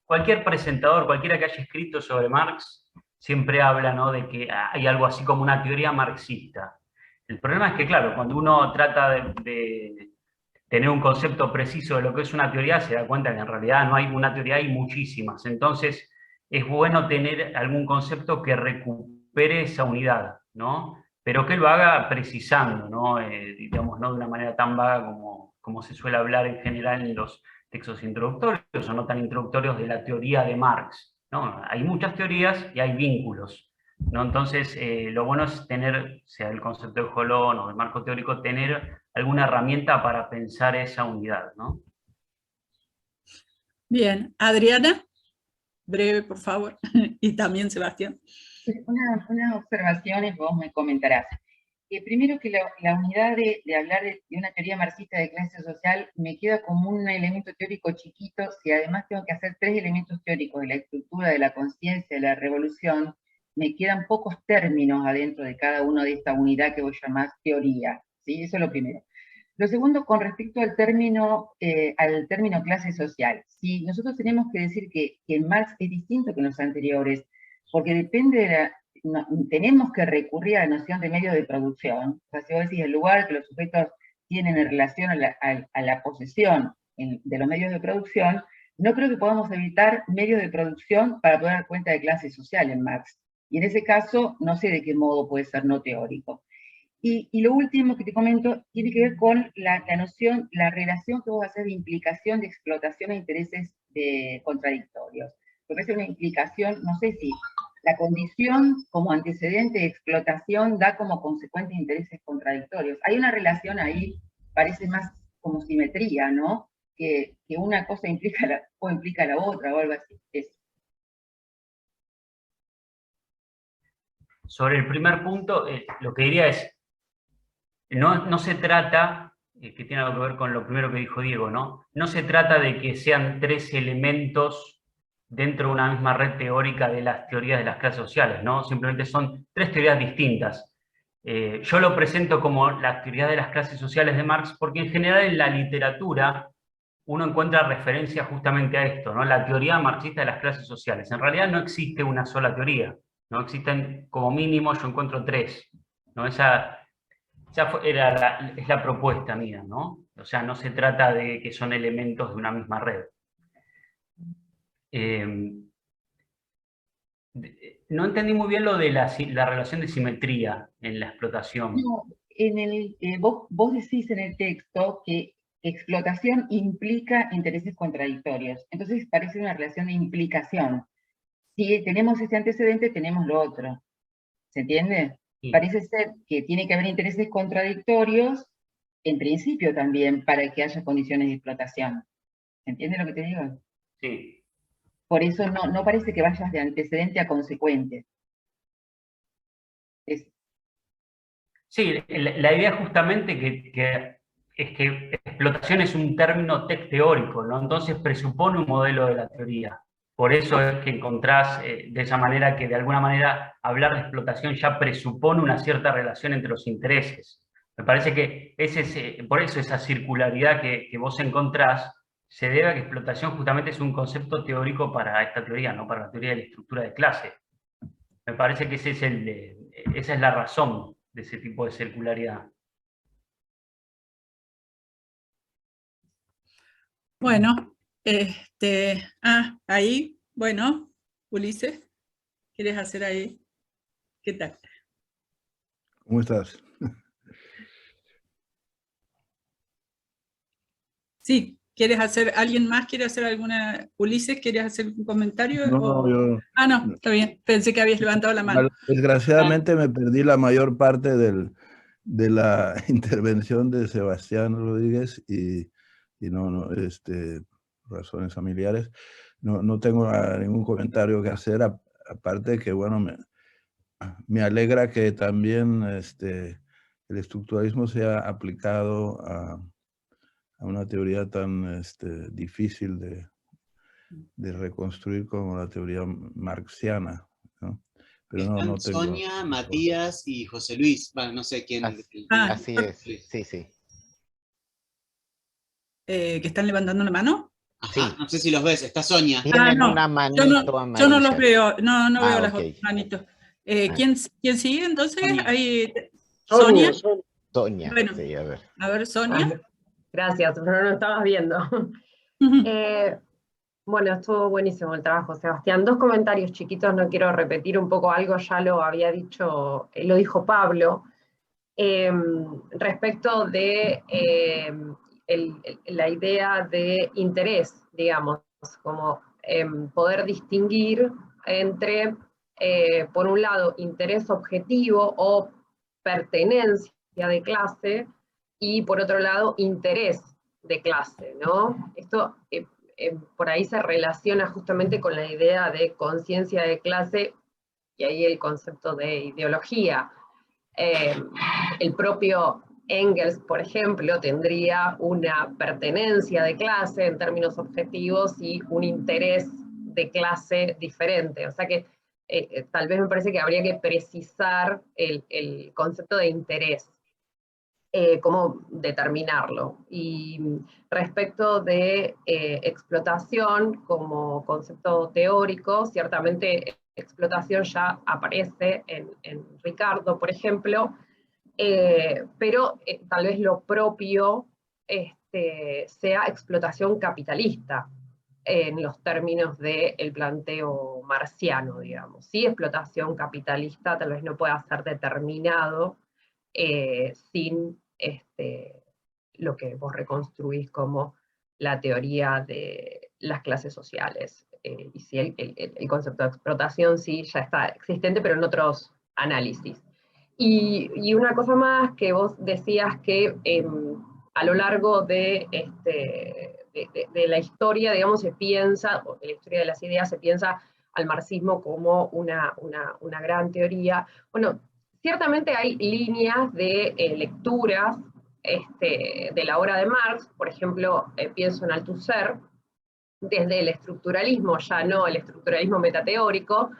cualquier presentador, cualquiera que haya escrito sobre Marx, siempre habla, ¿no?, de que hay algo así como una teoría marxista. El problema es que, claro, cuando uno trata de tener un concepto preciso de lo que es una teoría, se da cuenta que en realidad no hay una teoría, hay muchísimas. Entonces, es bueno tener algún concepto que recupere esa unidad, ¿no? Pero que lo haga precisando, ¿no? Digamos, no de una manera tan vaga como se suele hablar en general en los textos introductorios o no tan introductorios de la teoría de Marx, ¿no? Hay muchas teorías y hay vínculos, ¿no? Entonces, lo bueno es tener, sea el concepto de Jolón o de marco teórico, tener alguna herramienta para pensar esa unidad, ¿no? Bien, Adriana, breve, por favor, y también Sebastián. Unas observaciones vos me comentarás. Primero que la unidad de hablar de una teoría marxista de clase social me queda como un elemento teórico chiquito, si además tengo que hacer 3 elementos teóricos de la estructura, de la conciencia, de la revolución, me quedan pocos términos adentro de cada una de esta unidad que vos llamás teoría, ¿sí? Eso es lo primero. Lo segundo, con respecto al término clase social. Si nosotros tenemos que decir que Marx es distinto que los anteriores, porque depende de tenemos que recurrir a la noción de medios de producción. O sea, si vos decís el lugar que los sujetos tienen en relación a la posesión de los medios de producción, no creo que podamos evitar medios de producción para poder dar cuenta de clase social en Marx. Y en ese caso, no sé de qué modo puede ser no teórico. Y lo último que te comento tiene que ver con la noción, la relación que vos haces de implicación, de explotación e intereses contradictorios. Porque es una implicación, no sé si la condición como antecedente de explotación da como consecuente intereses contradictorios. Hay una relación ahí, parece más como simetría, ¿no? Que una cosa implica la otra o algo así. Eso. Sobre el primer punto, lo que diría es, no se trata, que tiene algo que ver con lo primero que dijo Diego, ¿no? No se trata de que sean 3 elementos dentro de una misma red teórica de las teorías de las clases sociales, ¿no? Simplemente son 3 teorías distintas. Yo lo presento como la teoría de las clases sociales de Marx, porque en general en la literatura uno encuentra referencia justamente a esto, ¿no? La teoría marxista de las clases sociales. En realidad no existe una sola teoría, ¿no? Existen como mínimo, yo encuentro 3, ¿no? Esa es la propuesta mía, ¿no? O sea, no se trata de que son elementos de una misma red. No entendí muy bien lo de la relación de simetría en la explotación. No, vos decís en el texto que explotación implica intereses contradictorios. Entonces parece una relación de implicación. Si tenemos ese antecedente, tenemos lo otro. ¿Se entiende? Sí. Parece ser que tiene que haber intereses contradictorios, en principio también, para que haya condiciones de explotación. ¿Se entiende lo que te digo? Sí. Por eso no parece que vayas de antecedente a consecuente. Sí, la idea justamente es que explotación es un término teórico, ¿no? Entonces presupone un modelo de la teoría. Por eso es que encontrás de esa manera que de alguna manera hablar de explotación ya presupone una cierta relación entre los intereses. Me parece que por eso esa circularidad que vos encontrás se debe a que explotación justamente es un concepto teórico para esta teoría, no para la teoría de la estructura de clase. Me parece que esa es la razón de ese tipo de circularidad. Bueno, ahí, bueno, Ulises, ¿quieres hacer ahí? ¿Qué tal? ¿Cómo estás? Sí, ¿alguien más quiere hacer alguna? Ulises, ¿quieres hacer un comentario? No, yo... Ah, no, está bien, pensé que habías levantado la mano. Desgraciadamente me perdí la mayor parte de la intervención de Sebastián Rodríguez y razones familiares. No tengo ningún comentario que hacer, aparte de que, bueno, me alegra que también el estructuralismo sea aplicado a una teoría tan difícil de reconstruir como la teoría marxiana, ¿no? Pero no tengo... Sonia, Matías y José Luis. Bueno, no sé quién... Así es, sí. ¿Que están levantando la mano? Ajá, sí. No sé si los ves, está Sonia. Tienen una manito yo no los veo, no veo las okay. manitos. ¿Quién sigue entonces? Sonia. Ahí, ¿Sonia? Sonia, bueno, sí, a ver, Sonia. Gracias, pero no estabas viendo. Bueno, estuvo buenísimo el trabajo, Sebastián. 2 comentarios chiquitos, no quiero repetir un poco algo, ya lo había dicho, lo dijo Pablo, respecto de la idea de interés, digamos, como poder distinguir entre, por un lado, interés objetivo o pertenencia de clase, y por otro lado, interés de clase, ¿no? Esto por ahí se relaciona justamente con la idea de conciencia de clase y ahí el concepto de ideología. El propio Engels, por ejemplo, tendría una pertenencia de clase en términos objetivos y un interés de clase diferente. O sea que tal vez me parece que habría que precisar el concepto de interés, cómo determinarlo. Y respecto de explotación como concepto teórico, ciertamente explotación ya aparece en Ricardo, por ejemplo, pero tal vez lo propio sea explotación capitalista, en los términos del planteo marciano, digamos. Sí, explotación capitalista tal vez no pueda ser determinado sin lo que vos reconstruís como la teoría de las clases sociales. Y sí, el concepto de explotación sí ya está existente, pero en otros análisis. Y una cosa más que vos decías que a lo largo de la historia, digamos, se piensa, o de la historia de las ideas, se piensa al marxismo como una gran teoría. Bueno, ciertamente hay líneas de lecturas de la obra de Marx, por ejemplo, pienso en Althusser, desde el estructuralismo, ya no el estructuralismo metateórico,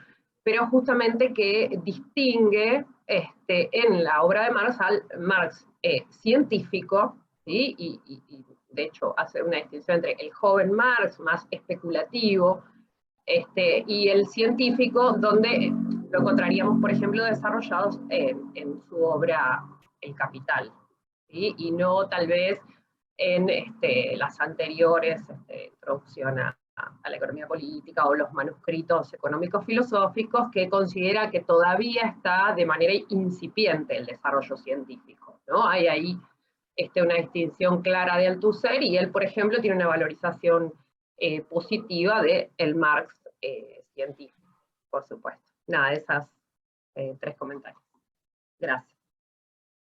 pero justamente que distingue en la obra de Marx al Marx científico, ¿sí? y de hecho hace una distinción entre el joven Marx, más especulativo, y el científico, donde lo encontraríamos, por ejemplo, desarrollados en su obra El Capital, ¿sí? Y no tal vez en las anteriores, introducción a la economía política o los manuscritos económicos filosóficos, que considera que todavía está de manera incipiente el desarrollo científico, ¿no? Hay ahí una distinción clara de Althusser, y él, por ejemplo, tiene una valorización positiva del Marx científico, por supuesto. Nada, esas 3 comentarios. Gracias.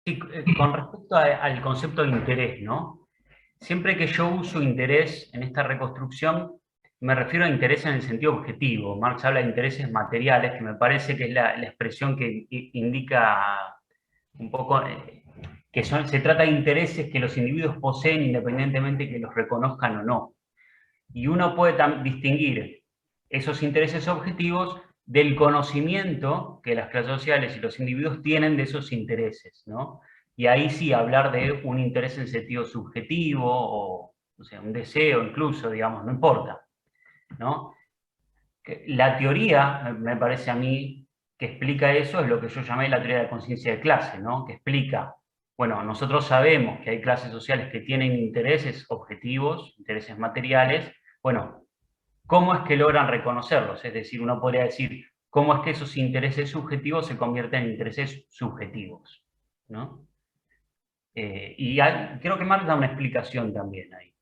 Sí, con respecto al concepto de interés, ¿no? Siempre que yo uso interés en esta reconstrucción, me refiero a interés en el sentido objetivo. Marx habla de intereses materiales, que me parece que es la expresión que indica un poco que se trata de intereses que los individuos poseen independientemente que los reconozcan o no. Y uno puede distinguir esos intereses objetivos del conocimiento que las clases sociales y los individuos tienen de esos intereses, ¿no? Y ahí sí hablar de un interés en sentido subjetivo, o sea, un deseo incluso, digamos, no importa, ¿no? La teoría, me parece a mí, que explica eso es lo que yo llamé la teoría de la conciencia de clase, ¿no? Que explica, bueno, nosotros sabemos que hay clases sociales que tienen intereses objetivos, intereses materiales, bueno, ¿cómo es que logran reconocerlos? Es decir, uno podría decir, ¿cómo es que esos intereses subjetivos se convierten en intereses subjetivos? ¿No? Creo que Marx da una explicación también ahí.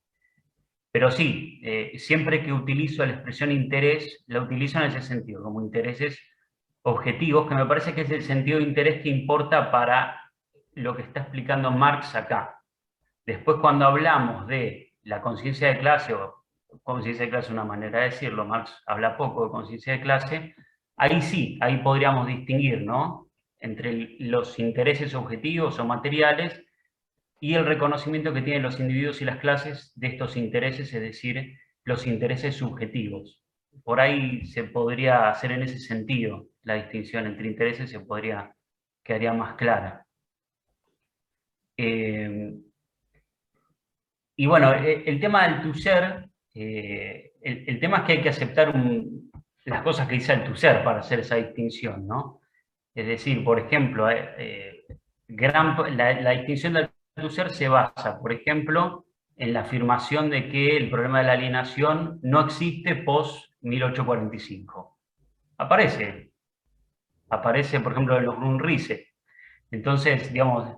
Pero sí, siempre que utilizo la expresión interés, la utilizo en ese sentido, como intereses objetivos, que me parece que es el sentido de interés que importa para lo que está explicando Marx acá. Después, cuando hablamos de la conciencia de clase, o conciencia de clase es una manera de decirlo, Marx habla poco de conciencia de clase, ahí sí, ahí podríamos distinguir, ¿no?, entre los intereses objetivos o materiales y el reconocimiento que tienen los individuos y las clases de estos intereses, es decir, los intereses subjetivos. Por ahí se podría hacer en ese sentido la distinción entre intereses, quedaría más clara. Y bueno, el tema del Althusser, el tema es que hay que aceptar las cosas que dice Althusser para hacer esa distinción, ¿no? Es decir, por ejemplo, la distinción de Althusser se basa, por ejemplo, en la afirmación de que el problema de la alienación no existe post-1845. Aparece, por ejemplo, en los Grundrisse. Entonces, digamos,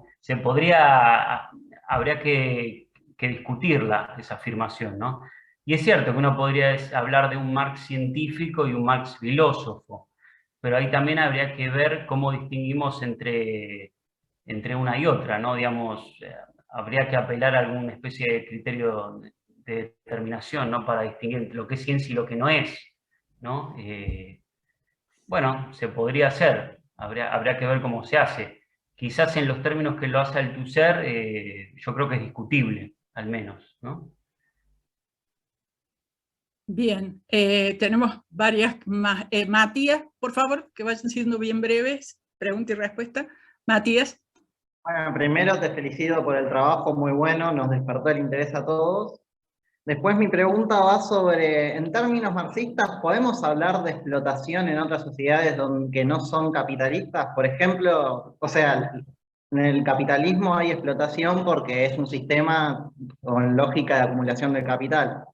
habría que discutirla, esa afirmación, ¿no? Y es cierto que uno podría hablar de un Marx científico y un Marx filósofo, pero ahí también habría que ver cómo distinguimos entre una y otra, ¿no? Digamos, habría que apelar a alguna especie de criterio de determinación, ¿no? Para distinguir entre lo que es ciencia y lo que no es, ¿no? Bueno, se podría hacer, habría que ver cómo se hace. Quizás en los términos que lo hace Althusser, yo creo que es discutible, al menos, ¿no? Bien, tenemos varias más. Matías, por favor, que vayan siendo bien breves, pregunta y respuesta. Matías. Bueno, primero te felicito por el trabajo muy bueno, nos despertó el interés a todos. Después mi pregunta va sobre, en términos marxistas, ¿podemos hablar de explotación en otras sociedades que no son capitalistas? Por ejemplo, o sea, en el capitalismo hay explotación porque es un sistema con lógica de acumulación del capital.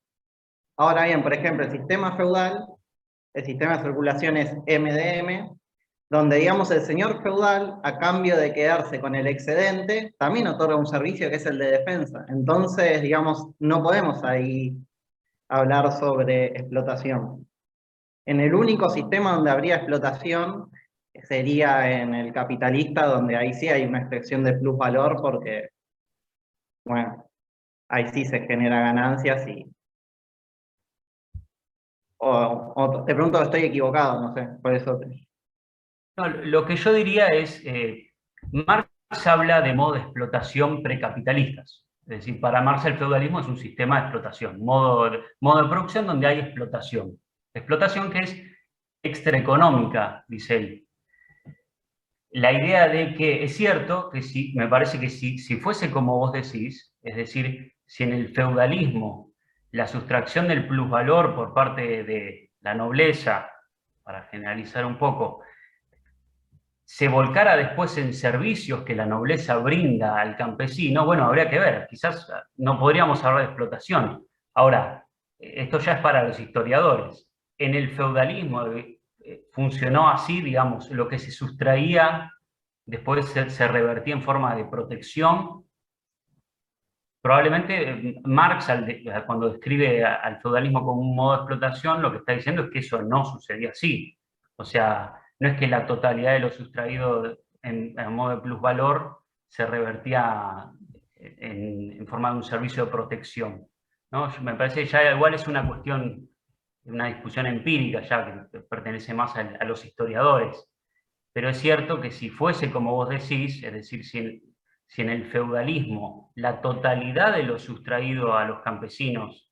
Ahora bien, por ejemplo, el sistema feudal, el sistema de circulación es MDM, donde, digamos, el señor feudal, a cambio de quedarse con el excedente, también otorga un servicio que es el de defensa. Entonces, digamos, no podemos ahí hablar sobre explotación. En el único sistema donde habría explotación sería en el capitalista, donde ahí sí hay una expresión de plusvalor, porque, bueno, ahí sí se genera ganancias y... O te pregunto, estoy equivocado, no sé, por eso... No, lo que yo diría es, Marx habla de modo de explotación precapitalistas. Es decir, para Marx el feudalismo es un sistema de explotación, modo de producción donde hay explotación. Explotación que es extraeconómica, dice él. La idea de que es cierto que sí, me parece que si fuese como vos decís, es decir, si en el feudalismo la sustracción del plusvalor por parte de la nobleza, para generalizar un poco, se volcara después en servicios que la nobleza brinda al campesino, bueno, habría que ver, quizás no podríamos hablar de explotación. Ahora, esto ya es para los historiadores. En el feudalismo funcionó así, digamos, lo que se sustraía después se revertía en forma de protección. Probablemente Marx, cuando describe al feudalismo como un modo de explotación, lo que está diciendo es que eso no sucedía así. O sea, no es que la totalidad de lo sustraído en modo de plusvalor se revertía en forma de un servicio de protección, ¿no? Me parece que ya igual es una cuestión, una discusión empírica ya que pertenece más a los historiadores. Pero es cierto que si fuese como vos decís, es decir, si en el feudalismo la totalidad de lo sustraído a los campesinos,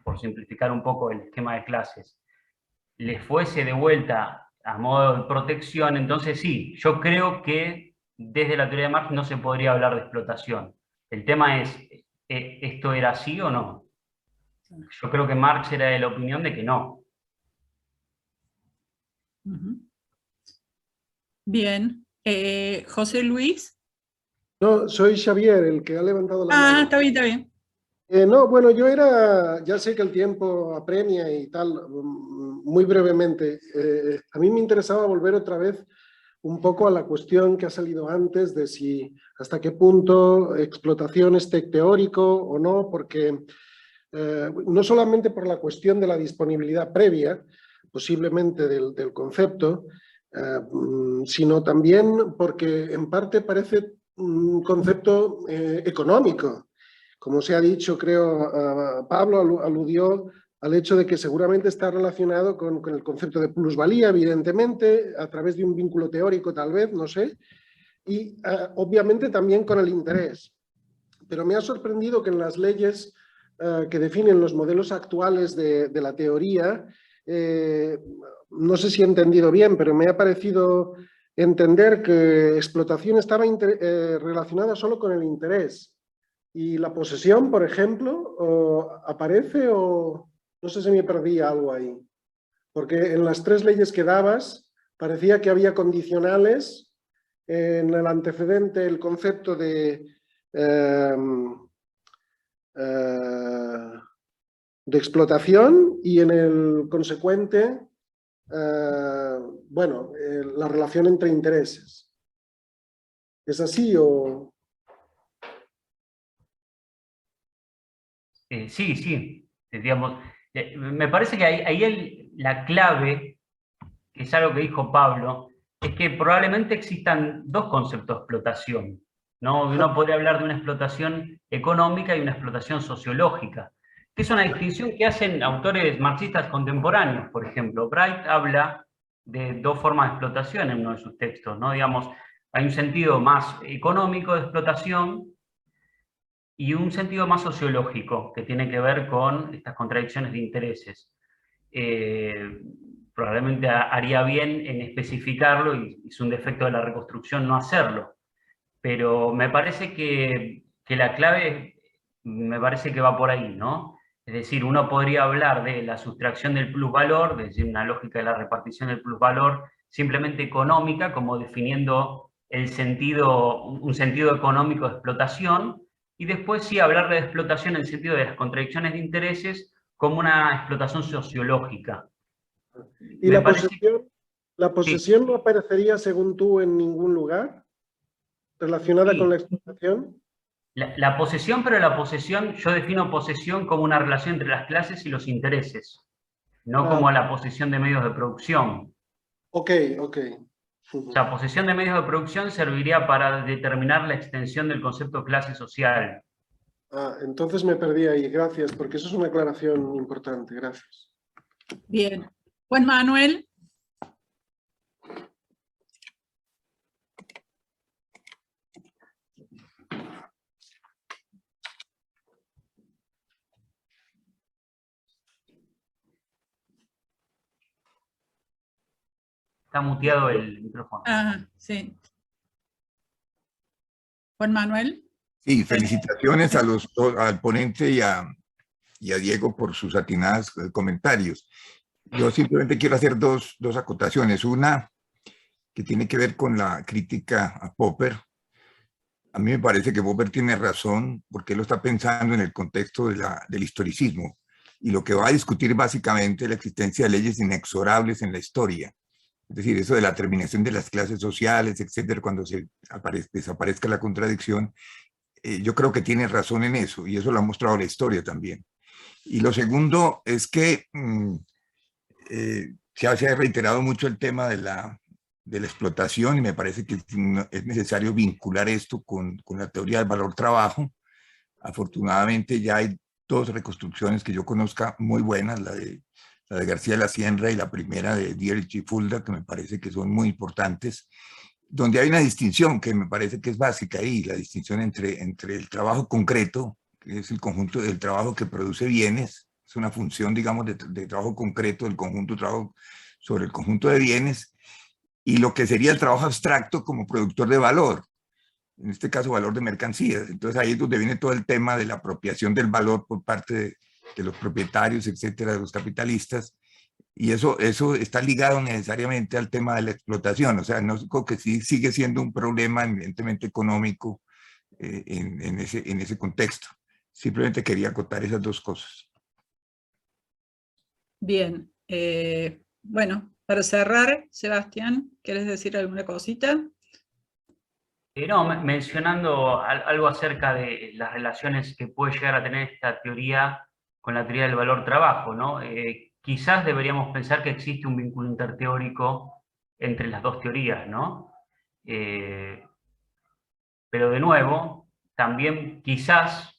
por simplificar un poco el esquema de clases, les fuese de vuelta a modo de protección, entonces sí, yo creo que desde la teoría de Marx no se podría hablar de explotación. El tema es, ¿esto era así o no? Yo creo que Marx era de la opinión de que no. Bien. José Luis. No, soy Xavier, el que ha levantado la mano. Ah, está bien, está bien. No, bueno, ya sé que el tiempo apremia y tal, muy brevemente. A mí me interesaba volver otra vez un poco a la cuestión que ha salido antes de si hasta qué punto explotación es teórico o no, porque no solamente por la cuestión de la disponibilidad previa, posiblemente del concepto, sino también porque en parte parece un concepto económico. Como se ha dicho, creo, Pablo aludió al hecho de que seguramente está relacionado con el concepto de plusvalía, evidentemente, a través de un vínculo teórico tal vez, no sé, y obviamente también con el interés. Pero me ha sorprendido que en las leyes que definen los modelos actuales de la teoría, no sé si he entendido bien, pero me ha parecido entender que explotación estaba relacionada solo con el interés. Y la posesión, por ejemplo, aparece o no sé si me perdí algo ahí. Porque en las tres leyes que dabas parecía que había condicionales, en el antecedente el concepto de explotación y en el consecuente, bueno, la relación entre intereses. ¿Es así o...? Sí, sí, digamos, me parece que ahí la clave, que es algo que dijo Pablo, es que probablemente existan dos conceptos de explotación, ¿no? Uno podría hablar de una explotación económica y una explotación sociológica, que es una distinción que hacen autores marxistas contemporáneos. Por ejemplo, Bright habla de dos formas de explotación en uno de sus textos, ¿no? Digamos, hay un sentido más económico de explotación y un sentido más sociológico, que tiene que ver con estas contradicciones de intereses. Probablemente haría bien en especificarlo, y es un defecto de la reconstrucción no hacerlo, pero me parece que la clave me parece que va por ahí, ¿no? Es decir, uno podría hablar de la sustracción del plusvalor, es decir, una lógica de la repartición del plusvalor simplemente económica, como definiendo un sentido económico de explotación, y después sí hablar de explotación en el sentido de las contradicciones de intereses como una explotación sociológica. ¿Y la posesión no aparecería, según tú, en ningún lugar relacionada con la explotación? La posesión, pero la posesión, yo defino posesión como una relación entre las clases y los intereses, no como la posesión de medios de producción. Ok. O sea, posesión de medios de producción serviría para determinar la extensión del concepto de clase social. Entonces me perdí ahí, gracias, porque eso es una aclaración importante, gracias. Bien. Juan Manuel. Está muteado el micrófono. Sí. Juan Manuel. Sí, felicitaciones al ponente y a Diego por sus atinados comentarios. Yo simplemente quiero hacer dos acotaciones. Una que tiene que ver con la crítica a Popper. A mí me parece que Popper tiene razón porque él lo está pensando en el contexto del historicismo, y lo que va a discutir básicamente es la existencia de leyes inexorables en la historia. Es decir, eso de la terminación de las clases sociales, etcétera, cuando desaparezca la contradicción, yo creo que tiene razón en eso, y eso lo ha mostrado la historia también. Y lo segundo es que se ha reiterado mucho el tema de la explotación, y me parece que es necesario vincular esto con la teoría del valor trabajo. Afortunadamente ya hay dos reconstrucciones que yo conozca muy buenas, la de García de la Sierra y la primera de Dietrich y Fulda, que me parece que son muy importantes, donde hay una distinción que me parece que es básica ahí, la distinción entre el trabajo concreto, que es el conjunto del trabajo que produce bienes, es una función, digamos, de trabajo concreto, del conjunto de trabajo sobre el conjunto de bienes, y lo que sería el trabajo abstracto como productor de valor, en este caso valor de mercancías. Entonces ahí es donde viene todo el tema de la apropiación del valor por parte de los propietarios, etcétera, de los capitalistas, y eso está ligado necesariamente al tema de la explotación. O sea, no creo que sí sigue siendo un problema evidentemente económico en ese contexto. Simplemente quería acotar esas dos cosas. Bien. Bueno, para cerrar, Sebastián, ¿quieres decir alguna cosita? No, mencionando algo acerca de las relaciones que puede llegar a tener esta teoría con la teoría del valor trabajo, ¿no? Quizás deberíamos pensar que existe un vínculo interteórico entre las dos teorías, ¿no? Pero de nuevo, también quizás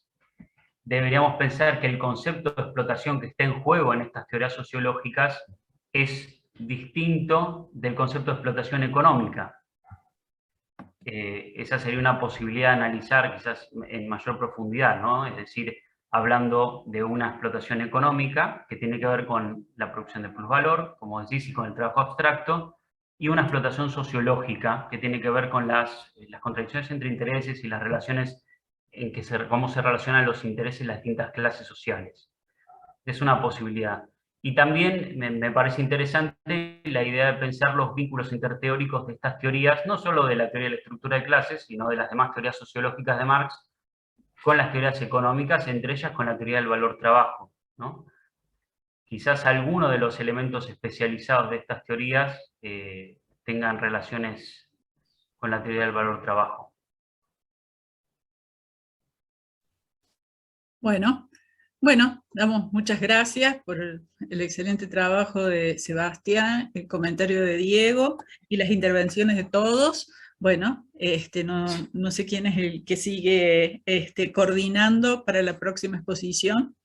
deberíamos pensar que el concepto de explotación que está en juego en estas teorías sociológicas es distinto del concepto de explotación económica. Esa sería una posibilidad de analizar quizás en mayor profundidad, ¿no? Es decir, hablando de una explotación económica que tiene que ver con la producción de plusvalor, como decís, y con el trabajo abstracto, y una explotación sociológica que tiene que ver con las contradicciones entre intereses y las relaciones en que cómo se relacionan los intereses de las distintas clases sociales. Es una posibilidad. Y también me parece interesante la idea de pensar los vínculos interteóricos de estas teorías, no solo de la teoría de la estructura de clases, sino de las demás teorías sociológicas de Marx, con las teorías económicas, entre ellas con la teoría del valor trabajo, ¿no? Quizás algunos de los elementos especializados de estas teorías tengan relaciones con la teoría del valor trabajo. Bueno, damos muchas gracias por el excelente trabajo de Sebastián, el comentario de Diego y las intervenciones de todos. Bueno, no sé quién es el que sigue coordinando para la próxima exposición.